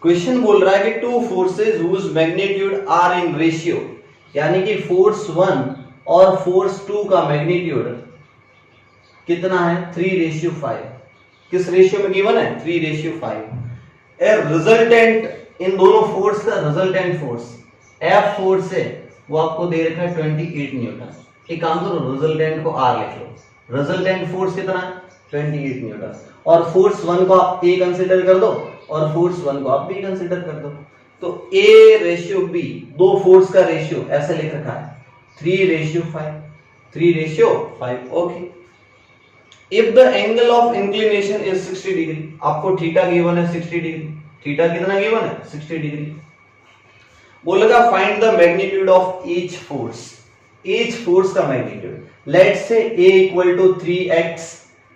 क्वेश्चन बोल रहा है कि two forces whose magnitude are in ratio, यानी कि फोर्स 1 और फोर्स 2 का मैग्नीट्यूड कितना है? 3:5। किस रेशियो में गिवन है? 3:5। ए रिजल्टेंट, इन दोनों फोर्स का रिजल्टेंट फोर्स एफ फोर्स है, वो आपको दे रखा है 28 न्यूटन। एक काम करो, रिजल्टेंट को आर लिख लो। रिजल्टेंट फोर्स कितना है? 28 न्यूटन। और फोर्स 1 को आप ए कंसीडर कर दो और फोर्स 1 को आप बी कंसीडर कर दो। तो ए रेशियो बी, दो फोर्स का रेशियो ऐसे लिख रखा है 3:5। 3:5। Okay, if the angle of inclination is 60 degree, आपको थीटा गिवन है 60 डिग्री, थीटा कितना गिवन है 60 डिग्री। बोलेगा find the magnitude of each force का magnitude. Let's say A equal to 3x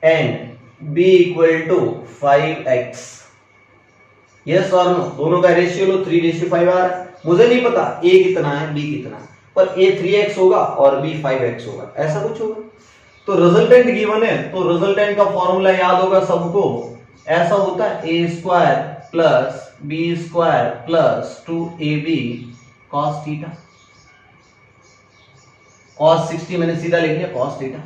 and B equal to 5x। Yes और no, दोनों का ratio लो 3:5 आ रहा है। मुझे नहीं पता A कितना है B कितना है, पर A 3x होगा और B 5x होगा, ऐसा कुछ होगा। तो रिजल्टेंट गिवन है, तो रिजल्टेंट का फॉर्मूला याद होगा सबको, ऐसा होता है a² plus b² plus 2ab cos theta. cos 60 मैंने सीधा लिख लिया cos थीटा।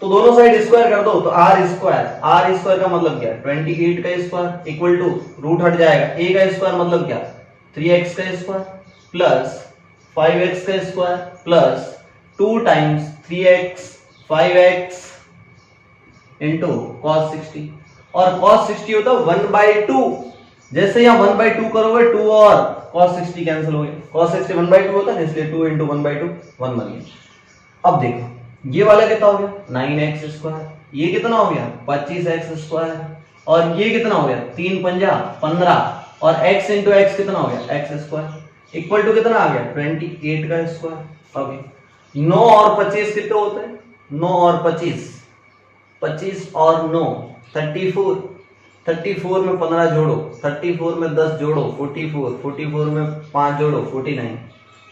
तो दोनों साइड स्क्वायर कर दो, तो r² का मतलब क्या है 28 का स्क्वायर इक्वल टू रूट हट जाएगा, a का स्क्वायर मतलब क्या 3x का स्क्वायर प्लस 5x का square plus 2 times 3x 5x into cos 60, और cos 60 होता है 1/2। जैसे यहाँ 1/2 करोगे 2 और cos 60 कैंसिल हो गए, cos 60 1/2 होता है, इसलिए 2 इंटू 1/2 1 बन गया। अब देखो ये वाला कितना हो गया 9x स्क्वायर, ये कितना हो गया 25x स्क्वायर, और ये कितना हो गया 3 पंजा 15, और x इंटू x कितना हो गया x स्क्वायर इक्वल टू कितना आ गया 28 का स्क्वायर। ओके 9 और 25 कितने होते हैं 9 और 25, 25 और 9 34, 34 में 15 जोड़ो, 34 में 10 जोड़ो 44, 44 में 5 जोड़ो 49,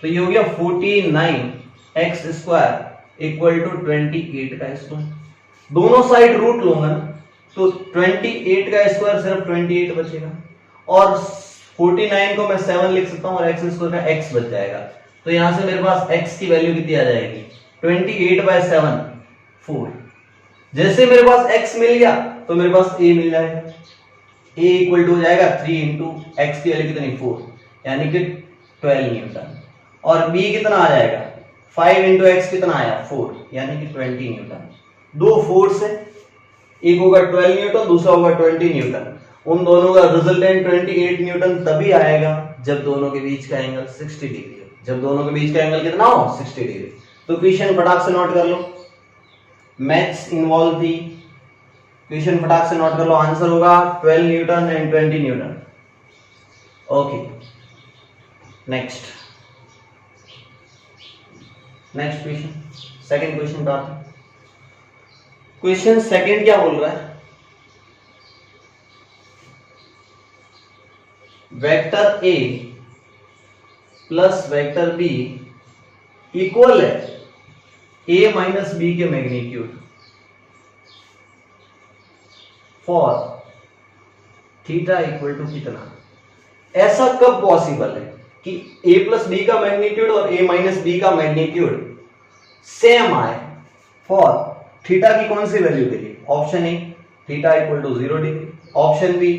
तो ये हो गया 49x स्क्वायर इक्वल टू 28 का स्क्वायर। दोनों साइड रूट लूंगा ना, तो 28 का स्क्वायर सिर्फ 28 बचेगा, और 49 को मैं 7 लिख सकता हूँ, और x स्क्वायर का x बच जाएगा। तो यहां से मेरे पास x की वैल्यू कितनी आ जाएगी 28/7 4। जैसे मेरे पास x मिल गया तो मेरे पास a मिल जाएगा, a इक्वल टू हो जाएगा 3 इंटू एक्स की वैल्यू कितनी 4 यानी कि 12 न्यूटन, और b कितना आ जाएगा 5 इंटू एक्स कितना आया 4 यानी कि 20 न्यूटन। दो फोर्स है, एक होगा 12 न्यूटन दूसरा होगा 20 न्यूटन, उन दोनों का रिजल्टेंट 28 न्यूटन तभी आएगा जब दोनों के बीच का एंगल 60 डिग्री हो। जब दोनों के बीच का एंगल कितना हो 60 डिग्री। तो क्वेश्चन फटाक से नोट कर लो, मैथ्स इन्वॉल्व थी, क्वेश्चन फटाक से नोट कर लो, आंसर होगा 12 newton and 20 newton. Okay next question, second question पर आते। क्वेश्चन सेकंड क्या बोल रहा है, vector a plus vector b equal है a माइनस b के magnitude for theta equal to कितना। ऐसा कब पॉसिबल है कि a प्लस बी का मैग्नीट्यूड और a माइनस बी का मैग्नीट्यूड सेम आए फॉर थीटा की कौन सी वैल्यू के लिए। Option A theta equal to 0 degree, option B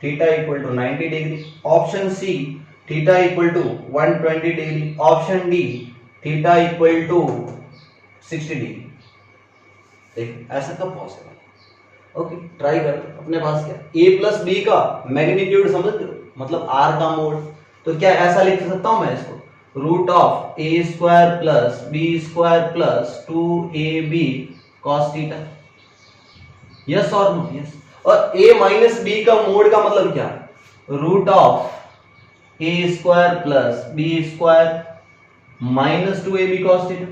theta equal to 90 degree, option C theta equal to 120 degree, option D theta equal to 60 degree. देखिए ऐसा कब पॉसिबल है। ओके ट्राई कर, अपने पास क्या a प्लस बी का मैग्नीट्यूड समझते हो, मतलब r का मोड। तो क्या ऐसा लिख सकता हूं मैं इसको, root of a square plus b square plus 2ab cos theta. Yes और नो, यस। और a माइनस बी का मोड का मतलब क्या, root of a square plus b square minus 2ab cos theta.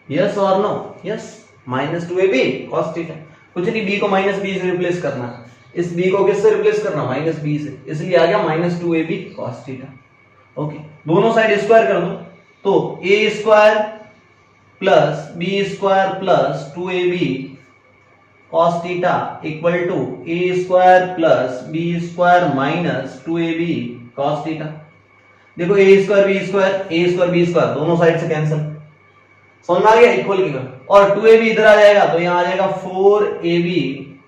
Yes और no, yes, minus 2ab cos theta. कुछ नहीं, b को माइनस b से रिप्लेस करना, इस b को किससे रिप्लेस करना माइनस b से, इसलिए आ गया minus 2ab cos theta. Okay दोनों साइड स्क्वायर कर दो, तो a square plus b square plus 2ab cos theta equal to a square plus b square minus 2ab cos theta. देखो a स्क्वायर b स्क्वायर दोनों side से cancel, समझ में आ गया, इक्वल की, और 2ab इधर आ जाएगा तो यहां आ जाएगा 4ab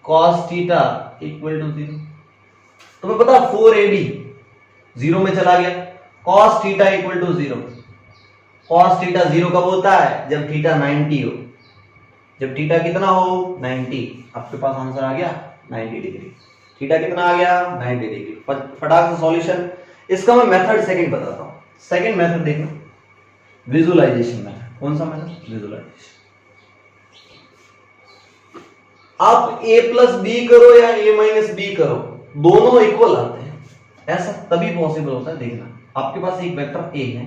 cos theta equal to 0। तुम्हें पता 4ab 0 में चला गया, cos theta equal to 0। cos theta 0 कब होता है, जब थीटा 90 हो। जब थीटा कितना हो 90, आपके पास आंसर आ गया 90 डिग्री। थीटा कितना आ गया 90 डिग्री। फटाक से सॉल्यूशन, इसका मैं मेथड सेकंड बताता हूं। सेकंड मेथड देखना, विजुअलाइजेशन मेथड। कौन सा मेथड, विजुअलाइजेशन। आप a प्लस बी करो या a माइनस बी करो, दोनों इक्वल आते हैं। ऐसा तभी पॉसिबल होता है। देखना, आपके पास एक वेक्टर a है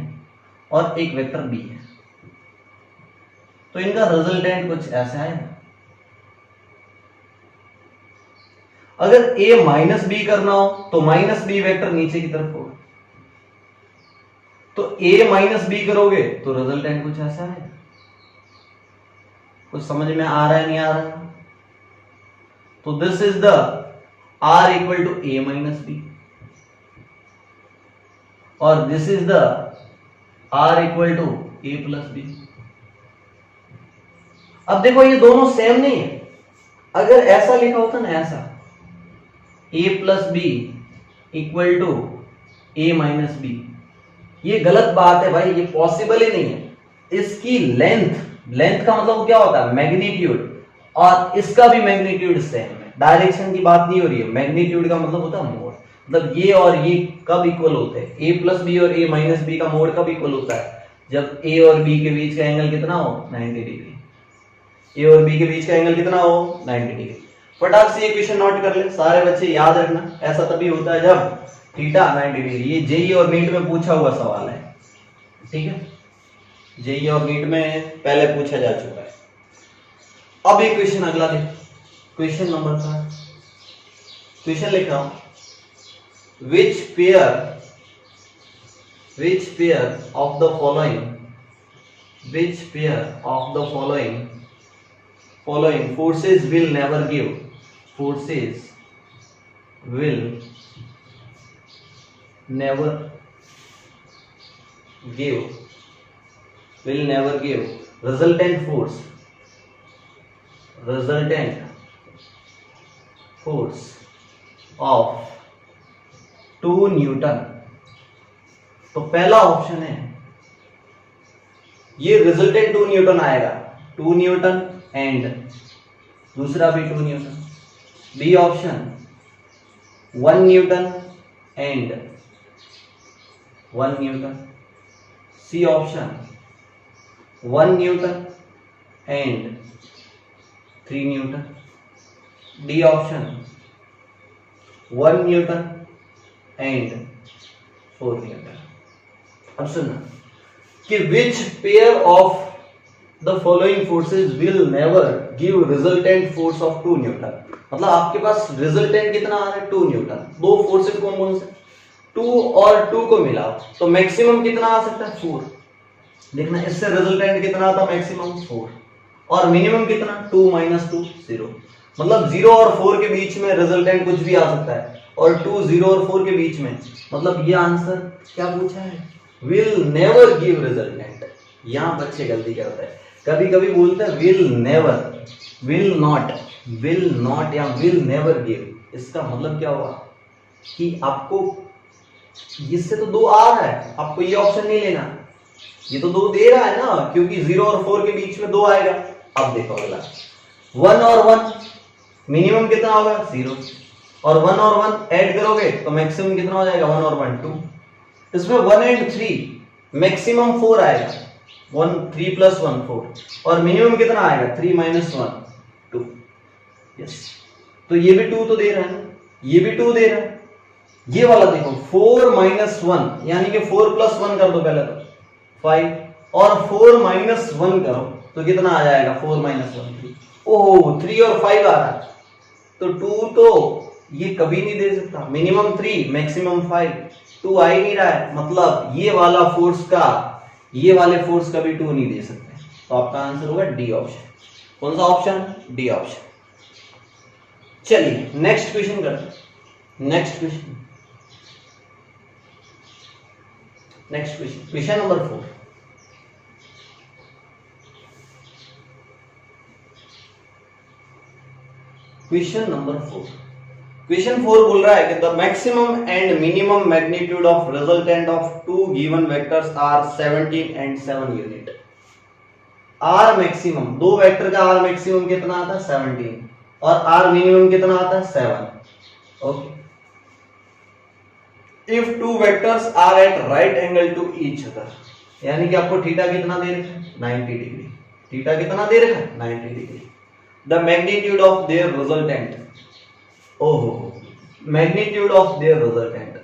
और एक वेक्टर b है, तो इनका रिजल्टेंट कुछ ऐसा है। अगर a माइनस बी करना हो तो माइनस बी वेक्टर नीचे की तरफ होगा, तो a माइनस बी करोगे तो रिजल्टेंट कुछ ऐसा है। कुछ समझ में आ रहा है, नहीं आ रहा है? तो this is the r equal to a minus B और this is the r equal to a plus B. अब देखो ये दोनों सेम नहीं है। अगर ऐसा लिखा होता ना, ऐसा a plus B equal to a minus B, ये गलत बात है भाई, ये पॉसिबल ही नहीं है। इसकी लेंथ का मतलब क्या होता है? मैग्नीट्यूड, और इसका भी मैग्नीट्यूड सेम है। डायरेक्शन की बात नहीं हो रही है, मैग्नीट्यूड का मतलब होता है मोड। मतलब ये और ये कब इक्वल होते हैं? a प्लस बी और a माइनस बी का मोड कब इक्वल होता है? जब a और b के बीच का एंगल कितना हो? 90 डिग्री। a और b के बीच का एंगल कितना हो? 90 डिग्री। फटाक से ये क्वेश्चन नोट कर ले सारे बच्चे, याद रखना। ऐसा तभी होता है जब थीटा 90 डिग्री। ये जेई और नीट में पूछा हुआ सवाल है, ठीक है? जेई और नीट में पहले पूछा जा चुका है। अब एक क्वेश्चन अगला देख, क्वेश्चन नंबर 4। क्वेश्चन लिख रहा हूं, विच pair of the following forces will never give resultant force of 2 Newton. तो पहला ऑप्शन है, ये रिजल्टेंट 2 न्यूटन आएगा, 2 न्यूटन एंड दूसरा भी 2 newton. B option 1 newton and 1 newton. C option 1 newton and 3 newton. D option 1 newton and 4 newton. अब सुनना कि which pair of the following forces will never give resultant force of 2 newton. मतलब आपके पास resultant कितना आ रहा है? 2 न्यूटन। दो forces कौन कौन से? 2 और 2 को मिलाओ तो मैक्सिमम कितना आ सकता है? 4। देखना, इससे रिजल्टेंट कितना आता है? मैक्सिमम 4। और मिनिमम कितना? 2 माइनस 2 0। मतलब 0 और 4 के बीच में रिजल्टेंट कुछ भी आ सकता है, और 2 0 और 4 के बीच में, मतलब ये आंसर क्या पूछा है? Will never give resultant. यहां बच्चे गलती करते हैं, कभी कभी बोलते हैं विल नेवर, विल नॉट या विल नेवर गिव। इसका मतलब क्या हुआ कि आपको इससे तो 2 आ रहा है, आपको ये ऑप्शन नहीं लेना, ये तो 2 दे रहा है ना, क्योंकि 0 और 4 के बीच में 2 आएगा। अब देखो अगला, 1 और 1 मिनिमम कितना होगा? 0, और 1 और 1 ऐड करोगे तो मैक्सिमम कितना हो जाएगा? 1 और 1 2। इसमें 1 एंड 3 मैक्सिमम 4 आएगा, 1 3 प्लस 1 4, और मिनिमम कितना आएगा? 3 माइनस 1 2। यस, तो ये भी 2 तो दे रहा है ना, ये भी 2 दे रहा है। ये वाला देखो 4 माइनस 1 यानी कि 4 प्लस 1 कर दो पहले तो 5, और 4 माइनस 1 करो तो कितना आ जाएगा? 4 माइनस 1 3। ओहो, 3 और 5 आ रहा है, तो 2 तो ये कभी नहीं दे सकता। मिनिमम 3 मैक्सिमम 5, 2 आ ही नहीं रहा है, मतलब ये वाला फोर्स का ये वाले फोर्स का भी 2 नहीं दे सकते। तो आपका आंसर होगा डी ऑप्शन। कौन सा ऑप्शन? D option. चलिए नेक्स्ट क्वेश्चन करते हैं। Next question question number 4। Question number 4 question 4 बोल रहा है कि the maximum and minimum magnitude of resultant of 2 given vectors are 17 and 7 unit. R maximum, दो वेक्टर का आर मैक्सिमम कितना आता है? 17, और आर मिनिमम कितना आता है? 7। Okay, if 2 vectors are at right angle to each other, यानी कि आपको थीटा कितना दे रखा है? 90 डिग्री। थीटा कितना दे रखा है? 90 degree. The magnitude of their resultant, ओहो, मैग्नीट्यूड ऑफ देयर रिजल्टेंट,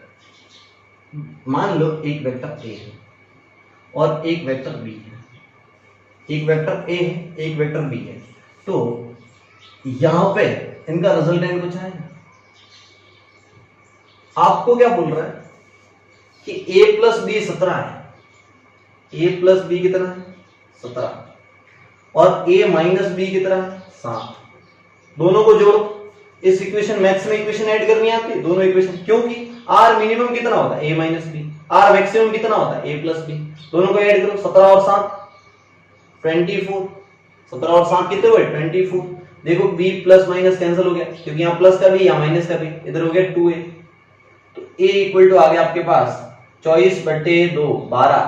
मान लो एक वेक्टर ए है और एक वेक्टर बी है, एक वेक्टर ए है एक वेक्टर बी है, तो यहां पे इनका रिजल्टेंट कुछ है। आपको क्या बोल रहा है कि a प्लस बी 17 है, a प्लस बी कितना है 17, और a माइनस बी कितना है 7, दोनों को जोड़ो, इस इक्वेशन मैक्स में इक्वेशन ऐड करनी है आपकी, दोनों इक्वेशन, क्योंकि r मिनिमम कितना होता है a minus B, r maximum कितना होता है a प्लस बी, दोनों को ऐड करो, 17 और 7 24, 17 और 7 कितने हुए 24, देखो b प्लस माइनस कैंसिल हो गया क्योंकि यहाँ प्लस का भी यहाँ माइनस का भी, इधर हो गया 2a, तो a इक्वल टू आ गया आपके पास 24/2 12,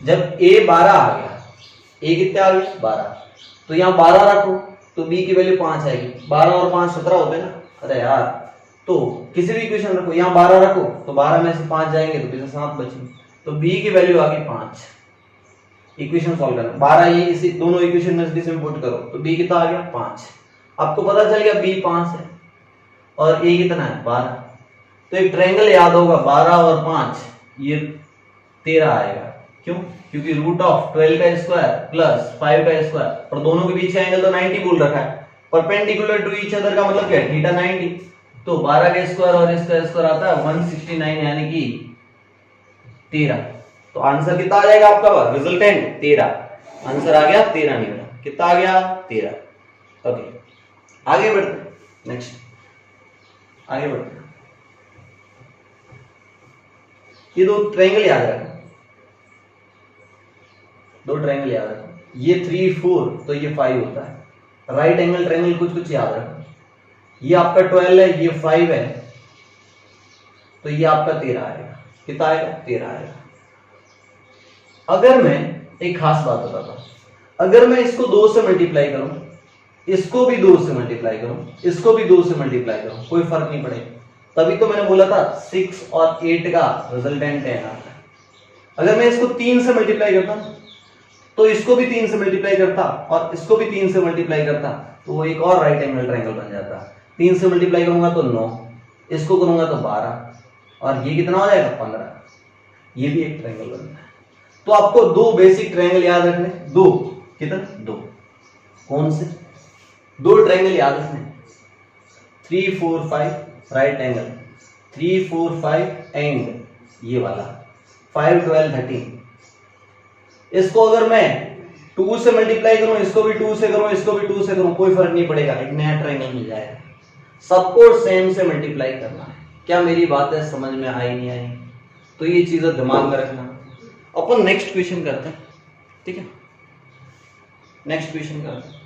जब a 12 आ गया, a कितने आ गया 12, तो यहाँ 12 रखो तो b की वैल्यू 5 आएगी, 12 और 5 17 होते हैं ना, अरे यार, तो किसी भी इक्वेशन रखो, यहाँ 12 रखो तो 12 में से 5 जाएंगे तो पीछे 7 बचेंगे, तो b की वैल्यू आ गई 5, इक्वेशन सॉल्व करना, 12 ये इसी दोनों इक्वेशन में से पुट करो तो b कितना आ गया 5, आपको पता चल गया b 5 है और a कितना है 12, तो एक ट्रायंगल याद होगा 12 और 5 ये 13 आएगा, क्यों, क्योंकि रूट ऑफ 12 का स्क्वायर प्लस 5 का स्क्वायर, और दोनों के बीच का एंगल तो 90 बोल रखा है, परपेंडिकुलर टू ईच अदर का मतलब क्या है थीटा 90, तो 12 का स्क्वायर और इसका स्क्वायर आता है 169 यानी कि 13, तो आंसर कितना आ जाएगा आपका रिजल्टेंट 13, आंसर आ गया 13 निकला, कितना आ गया 13। ओके आगे बढ़ते, नेक्स्ट आगे बढ़ते, ये दो ट्रायंगल याद रखो, दो ट्रायंगल याद रखो, ये 3 4 तो ये 5 होता है, राइट एंगल ट्रायंगल कुछ कुछ याद रखो, ये आपका 12 है ये 5 है, तो ये आपका 13 आएगा, कितना आएगा 13 आएगा। अगर मैं एक खास बात बताता हूं, अगर मैं इसको 2 से मल्टीप्लाई करूं, इसको भी 2 से मल्टीप्लाई करूं, इसको भी 2 से मल्टीप्लाई करूं, कोई फर्क नहीं पड़ेगा, तभी तो मैंने बोला था 6 और 8 का रिजल्टेंट है। अगर मैं इसको 3 से मल्टीप्लाई करता तो इसको भी 3 से मल्टीप्लाई करता और इसको भी 3 से मल्टीप्लाई करता तो वो एक और राइट एंगल ट्रायंगल बन जाता। 3 से मल्टीप्लाई करूंगा तो 9, इसको करूंगा तो 12 और ये कितना हो जाएगा 15, ये भी एक ट्रायंगल बनता है। तो आपको 2 बेसिक ट्रायंगल याद रखने, 2 कितना 2, कौन से 2 ट्रायंगल याद रखने, 3 4 5 राइट एंगल, 3 4 5 एंड ये वाला 5 12 13। इसको अगर मैं 2 से मल्टीप्लाई करूं, इसको भी 2 से करूं, इसको भी 2 से करूं, कोई फर्क नहीं पड़ेगा, एक नया ट्रायंगल मिल जाएगा। सबको सेम से मल्टीप्लाई करना है। क्या मेरी बातें समझ में आई नहीं आई? तो ये चीजें दिमाग में रखना। अपन नेक्स्ट क्वेश्चन करते हैं, ठीक है, नेक्स्ट क्वेश्चन करते हैं।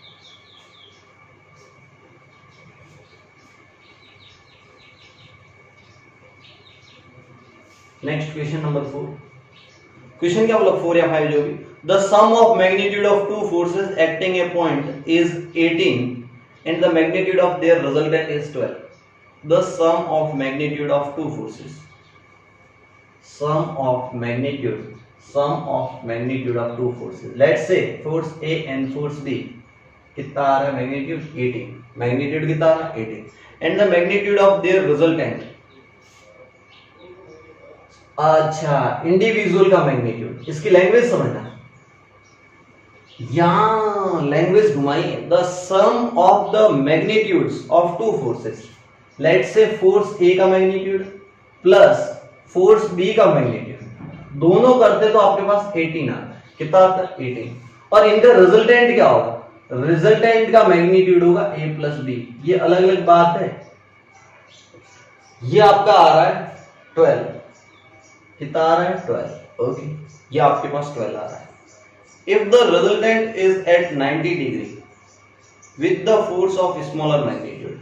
Next question number 4। क्वेश्चन क्या बोला 4 या 5 जो भी। The sum of magnitude of two forces acting a point is 18 and the magnitude of their resultant is 12. The sum of magnitude of two forces. Sum of magnitude of two forces. Let's say force A and force B. कितना आ रहा है magnitude 18, magnitude कितना आ रहा है 18 and the magnitude of their resultant. अच्छा, individual का magnitude, इसकी language समझना, यहां लैंग्वेज घुमाई है। The sum of the magnitudes of two forces, let's say force A का मैग्नीट्यूड प्लस फोर्स बी का मैग्नीट्यूड, दोनों करते तो आपके पास 18 आता है। कितना आता है 18, और इनका रिजल्टेंट क्या होगा, रिजल्टेंट का मैग्नीट्यूड होगा ए प्लस बी। ये अलग अलग बात है। ये आपका आ रहा है 12, कितना आ रहा है 12, ओके, ये आपके पास 12 आ रहा है। If the resultant is at 90 degree with the force of smaller magnitude,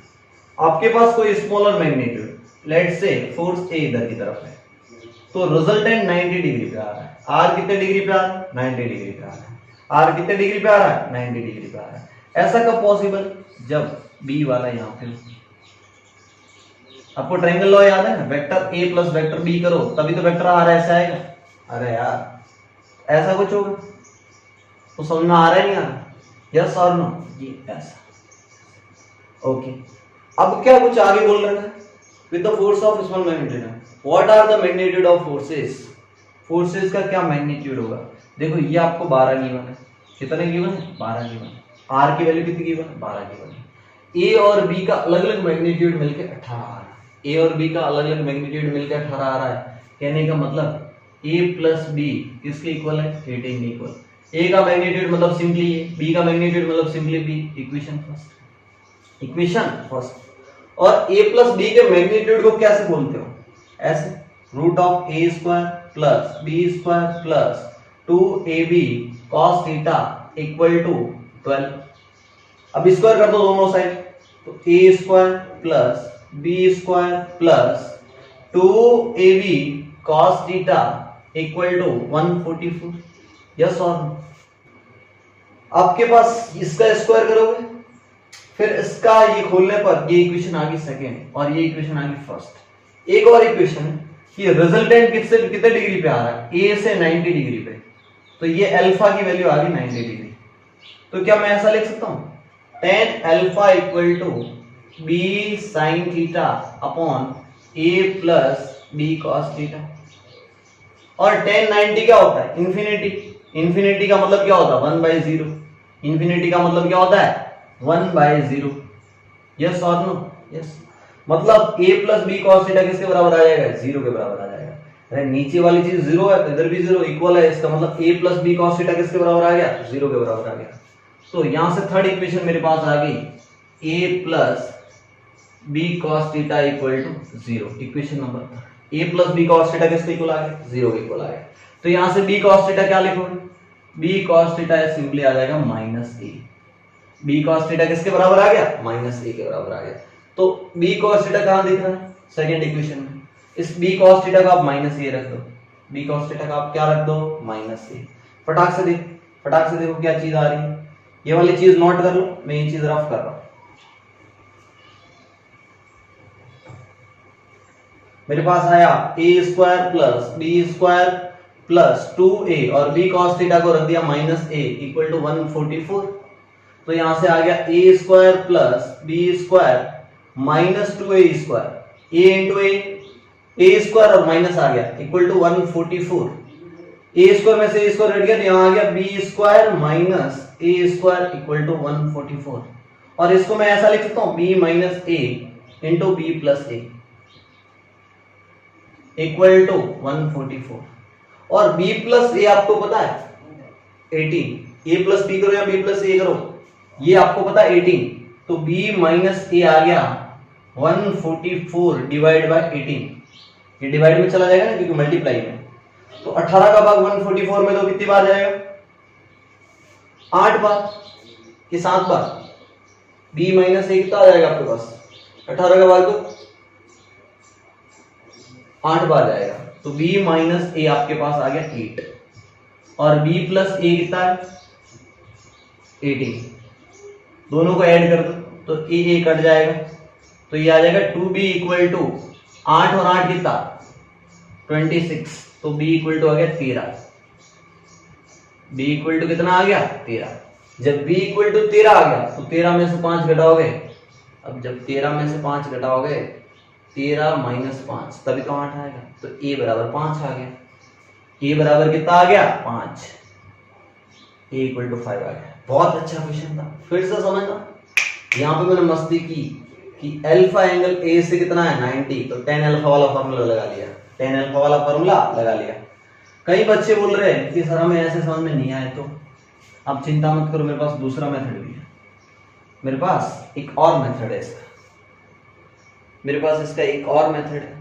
आपके पास कोई smaller magnitude, let's say force A इधर की तरफ है, तो रिजल्टेंट 90 डिग्री पे आ रहा है। आर कितने डिग्री पे आ रहा है 90 डिग्री पे आ रहा है। आर कितने डिग्री पे आ रहा है 90 डिग्री पे आ रहा है। ऐसा कब पॉसिबल, जब बी वाला यहां पे। आपको ट्रायंगल लॉ याद है ना, vector A plus vector B करो तभी तो वेक्टर आर ऐसा आएगा। अरे यार ऐसा कुछ होगा तो समझ में आ रहा है नहीं आ रहा, यस और नो, ये ऐसा। ओके, अब क्या कुछ आगे बोल रहा है, with the force of small magnitude, what are the magnitude of forces, forces का क्या मैग्नीट्यूड होगा। देखो ये आपको 12 गिवन है, कितने गिवन है, 12 गिवन है, आर की वैल्यू कितनी गिवन है, 12 गिवन है। ए और बी का अलग अलग मैग्नीट्यूड मिलकर 18 आ रहा है, ए और बी का अलग अलग मैग्नीट्यूड मिलकर 18 आ रहा है, कहने का मतलब ए प्लस बी किसके इक्वल है, 18 के इक्वल। ए का मैग्नीट्यूड मतलब सिंपली ए, बी का मैग्नीट्यूड मतलब simply B, equation first, equation first. और ए प्लस बी के मैग्नीट्यूड को कैसे बोलते हो, ऐसे, root of A square plus B square plus 2ab cos theta equal to 12। अब स्क्वायर कर दो दोनों साइड, तो A square plus B square plus 2ab cos theta equal to 144, yes और नो। आपके पास इसका स्क्वायर करोगे, फिर इसका ये खोलने पर ये इक्वेशन आ गई सेकेंड और ये इक्वेशन आ गई फर्स्ट। एक और इक्वेशन है कि रिजल्टेंट कितने डिग्री पे आ रहा है, ए से 90 डिग्री पे, तो ये अल्फा की वैल्यू आ गई 90 डिग्री। तो क्या मैं ऐसा लिख सकता हूं, tan alpha equal to B sine theta upon A plus B cos theta. और tan 90 क्या होता है, इंफिनिटी, इंफिनिटी का मतलब क्या होता है 1/0, इंफिनिटी का मतलब क्या होता है 1/0, यस और नो, यस। मतलब a plus B cos theta किसके बराबर आ जाएगा, 0 के बराबर आ जाएगा। अरे नीचे वाली चीज 0 है तो इधर भी 0 इक्वल है, इसका मतलब a plus B cos theta किसके बराबर आ गया, 0 के बराबर आ गया। तो यहां से थर्ड इक्वेशन मेरे पास आ गई, a plus B cos theta equal to 0, equation number third. a plus B cos theta किसके इक्वल आ गया, 0 के इक्वल आ गया। तो यहां से b कॉस थीटा क्या लिखोगे, b कॉस थीटा सिंपली आ जाएगा -a। b cos थीटा किसके बराबर आ गया, -a के बराबर आ गया। तो b cos थीटा कहां दिख रहा है, सेकंड इक्वेशन में। इस b cos थीटा का आप -a रख दो, b cos थीटा का आप क्या रख दो, -a। फटाक से देखो क्या चीज आ रही है, ये वाली चीज नोट कर लो, मैं ये चीज रफ कर रहा हूं। मेरे पास आया a square plus b square plus 2a और b cos थीटा को रख दिया -a इक्वल टू 144। तो यहां से आ गया a square plus B square minus 2a square, a into A square और माइनस आ गया इक्वल टू 144। ए स्क्वायर में से a स्क्वायर हट गया तो यहां आ गया b square minus a square equal to 144। और इसको मैं ऐसा लिख सकता हूं b माइनस a into B plus a equal to 144। और b प्लस a आपको पता है 18, a प्लस b करो या b प्लस a करो, ये आपको पता है 18, तो b माइनस a आ गया 144 डिवाइड बाय 18। ये डिवाइड में चला जाएगा ना क्योंकि मल्टीप्लाई में, तो 18 का भाग 144 में तो कितनी बार जाएगा, 8 बार कि 7 बार। b माइनस a कितना आ जाएगा आपके पास, 18 का भाग तो 8 बार जाएगा, तो b माइनस a आपके पास आ गया 8 और b प्लस a कितना है 18, दोनों को ऐड कर दो तो a कट जाएगा, तो ये आ जाएगा 2b इक्वल टू 8 और 8 कितना 26, तो b इक्वल टू आ गया 13। b इक्वल टू कितना आ गया 13। जब b इक्वल टू 13 आ गया तो 13 में से 5 घटाओगे, अब जब 13 में से 5 घटाओगे 13 माइनस 5 तभी तो 8 आएगा, तो a बराबर 5 आ गया। a बराबर कितना आ गया 5, a इक्वल टू 5 आ गया। बहुत अच्छा क्वेश्चन था, फिर से समझना। यहाँ पे मैंने मस्ती की कि अल्फा एंगल ए से कितना है 90, तो tan अल्फा वाला फार्मूला लगा लिया, tan अल्फा वाला फार्मूला लगा लिया। कई बच्चे बोल रहे हैं कि सर हमें ऐसे समझ में नहीं आए, तो अब चिंता मत करो, मेरे पास दूसरा मेथड भी है, मेरे पास एक और मेथड है इसका, मेरे पास इसका एक और मेथड है।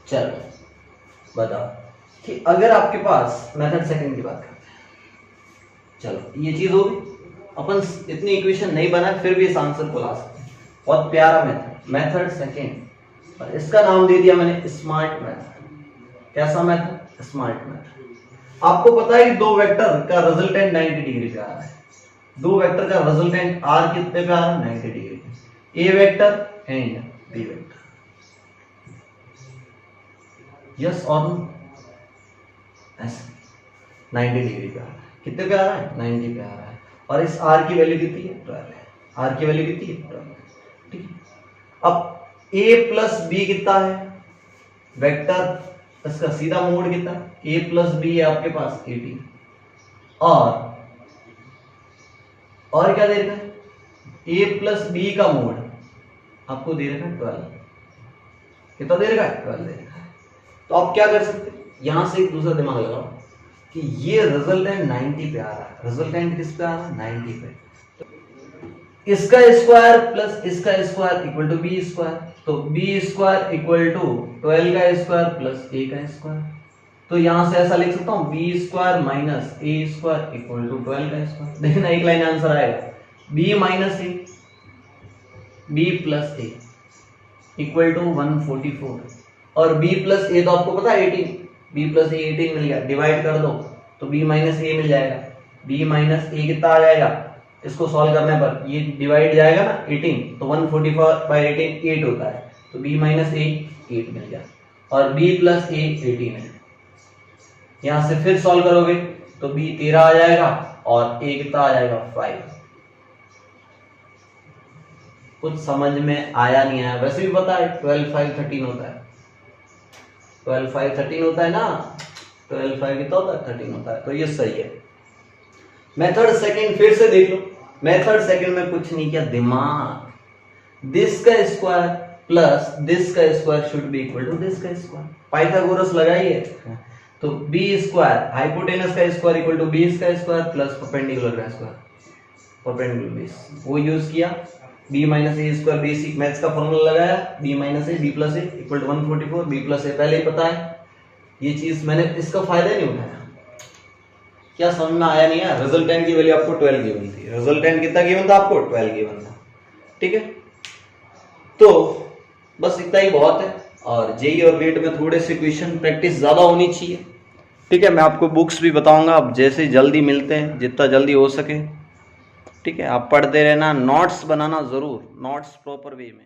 चलो बताओ कि अगर आपके पास मेथड सेकंड की बात करते हैं, चलो ये चीज होगी, अपन इतनी इक्वेशन नहीं बनाए फिर भी इस आंसर को ला सकते हैं। बहुत प्यारा मेथड, मेथड सेकंड। और इसका नाम दे दिया मैंने स्मार्ट मेथड। कैसा मेथड? Smart method. आपको पता है कि दो वेक्टर का रिजल्टेंट 90 डिग्री पे आ रहा है, दो वेक्टर का रिजल्टेंट आर कितने पे आ रहा है? 90 डिग्री पे। A vector and B vector, yes और नो? ऐसे 90 डिग्री पे आ रहा है। कितने पे आ रहा है? 90 पे आ रहा है। और इस आर की वैल्यू कितनी है? 12 है। आर की वैल्यू कितनी है? 12। ठीक है। अब ए प्लस बी कितना है? वेक्टर इसका सीधा मोड कितना? ए प्लस बी है आपके पास 18, और क्या दे रखा है? ए प्लस बी का मोड आपको दे रखा है 12। कितना दे रखा है? 12 दे रखा है। तो आप क्या कर सकते हैं, यहां से एक दूसरा दिमाग लगाओ कि ये रिजल्टेंट 90 पे आ रहा है। रिजल्टेंट किस पे आ रहा है? 90 पे। तो इसका स्क्वायर प्लस इसका square equal to B square, तो बी स्क्वायर इक्वल टू 12 का स्क्वायर प्लस ए का स्क्वायर। तो यहां से ऐसा लिख सकता हूं B square minus A square equal to 12 का स्क्वायर। देखना एक लाइन आंसर आएगा, B minus A B plus A equal to 144, और b प्लस ए तो आपको पता है 18, b प्लस ए 18 मिल गया, डिवाइड कर दो तो b माइनस ए मिल जाएगा। b माइनस ए कितना आ जाएगा? इसको सॉल्व करने पर ये डिवाइड जाएगा ना 18, तो 144 बाई 18 8 होता है, तो b माइनस ए 8 मिल गया, और b प्लस ए 18 है। यहां से फिर सॉल्व करोगे तो b 13 आ जाएगा और a कितना आ जाएगा? 5। कुछ समझ में आया नहीं आया? वैसे भी पता है 12 5 13 होता है, 12 5 13 होता है ना, 12 5 कितना होता है? 13 होता है। तो ये सही है। मेथड सेकंड फिर से देख लो। मेथड सेकंड में कुछ नहीं किया, दिमाग। दिस का स्क्वायर प्लस दिस का square should be equal to this का स्क्वायर। पाइथागोरस लगाइए तो बी स्क्वायर हाइपोटेनस का स्क्वायर इक्वल टू बी का स्क्वायर प्लस परपेंडिकुलर का स्क्वायर, परपेंडिकुलर बेस वो यूज किया। b minus A square basic maths का फॉर्मूला लगाया, b minus A B plus A equal to 144, b plus A पहले ही पता है। ये चीज मैंने इसका फायदा नहीं उठाया। क्या समझ में आया नहीं है? रिजल्टेंट की वैल्यू आपको 12 गिवन थी। रिजल्टेंट कितना गिवन था आपको? 12 गिवन था। ठीक है, तो बस इतना ही बहुत है। और जेई और गेट में थोड़े से क्वेश्चन प्रैक्टिस ज्यादा होनी चाहिए। ठीक है, मैं आपको बुक्स भी बताऊंगा, अब जैसे जल्दी मिलते हैं, जितना जल्दी हो सके। ठीक है, आप पढ़ते रहना, नोट्स बनाना जरूर, नोट्स प्रॉपर वे में।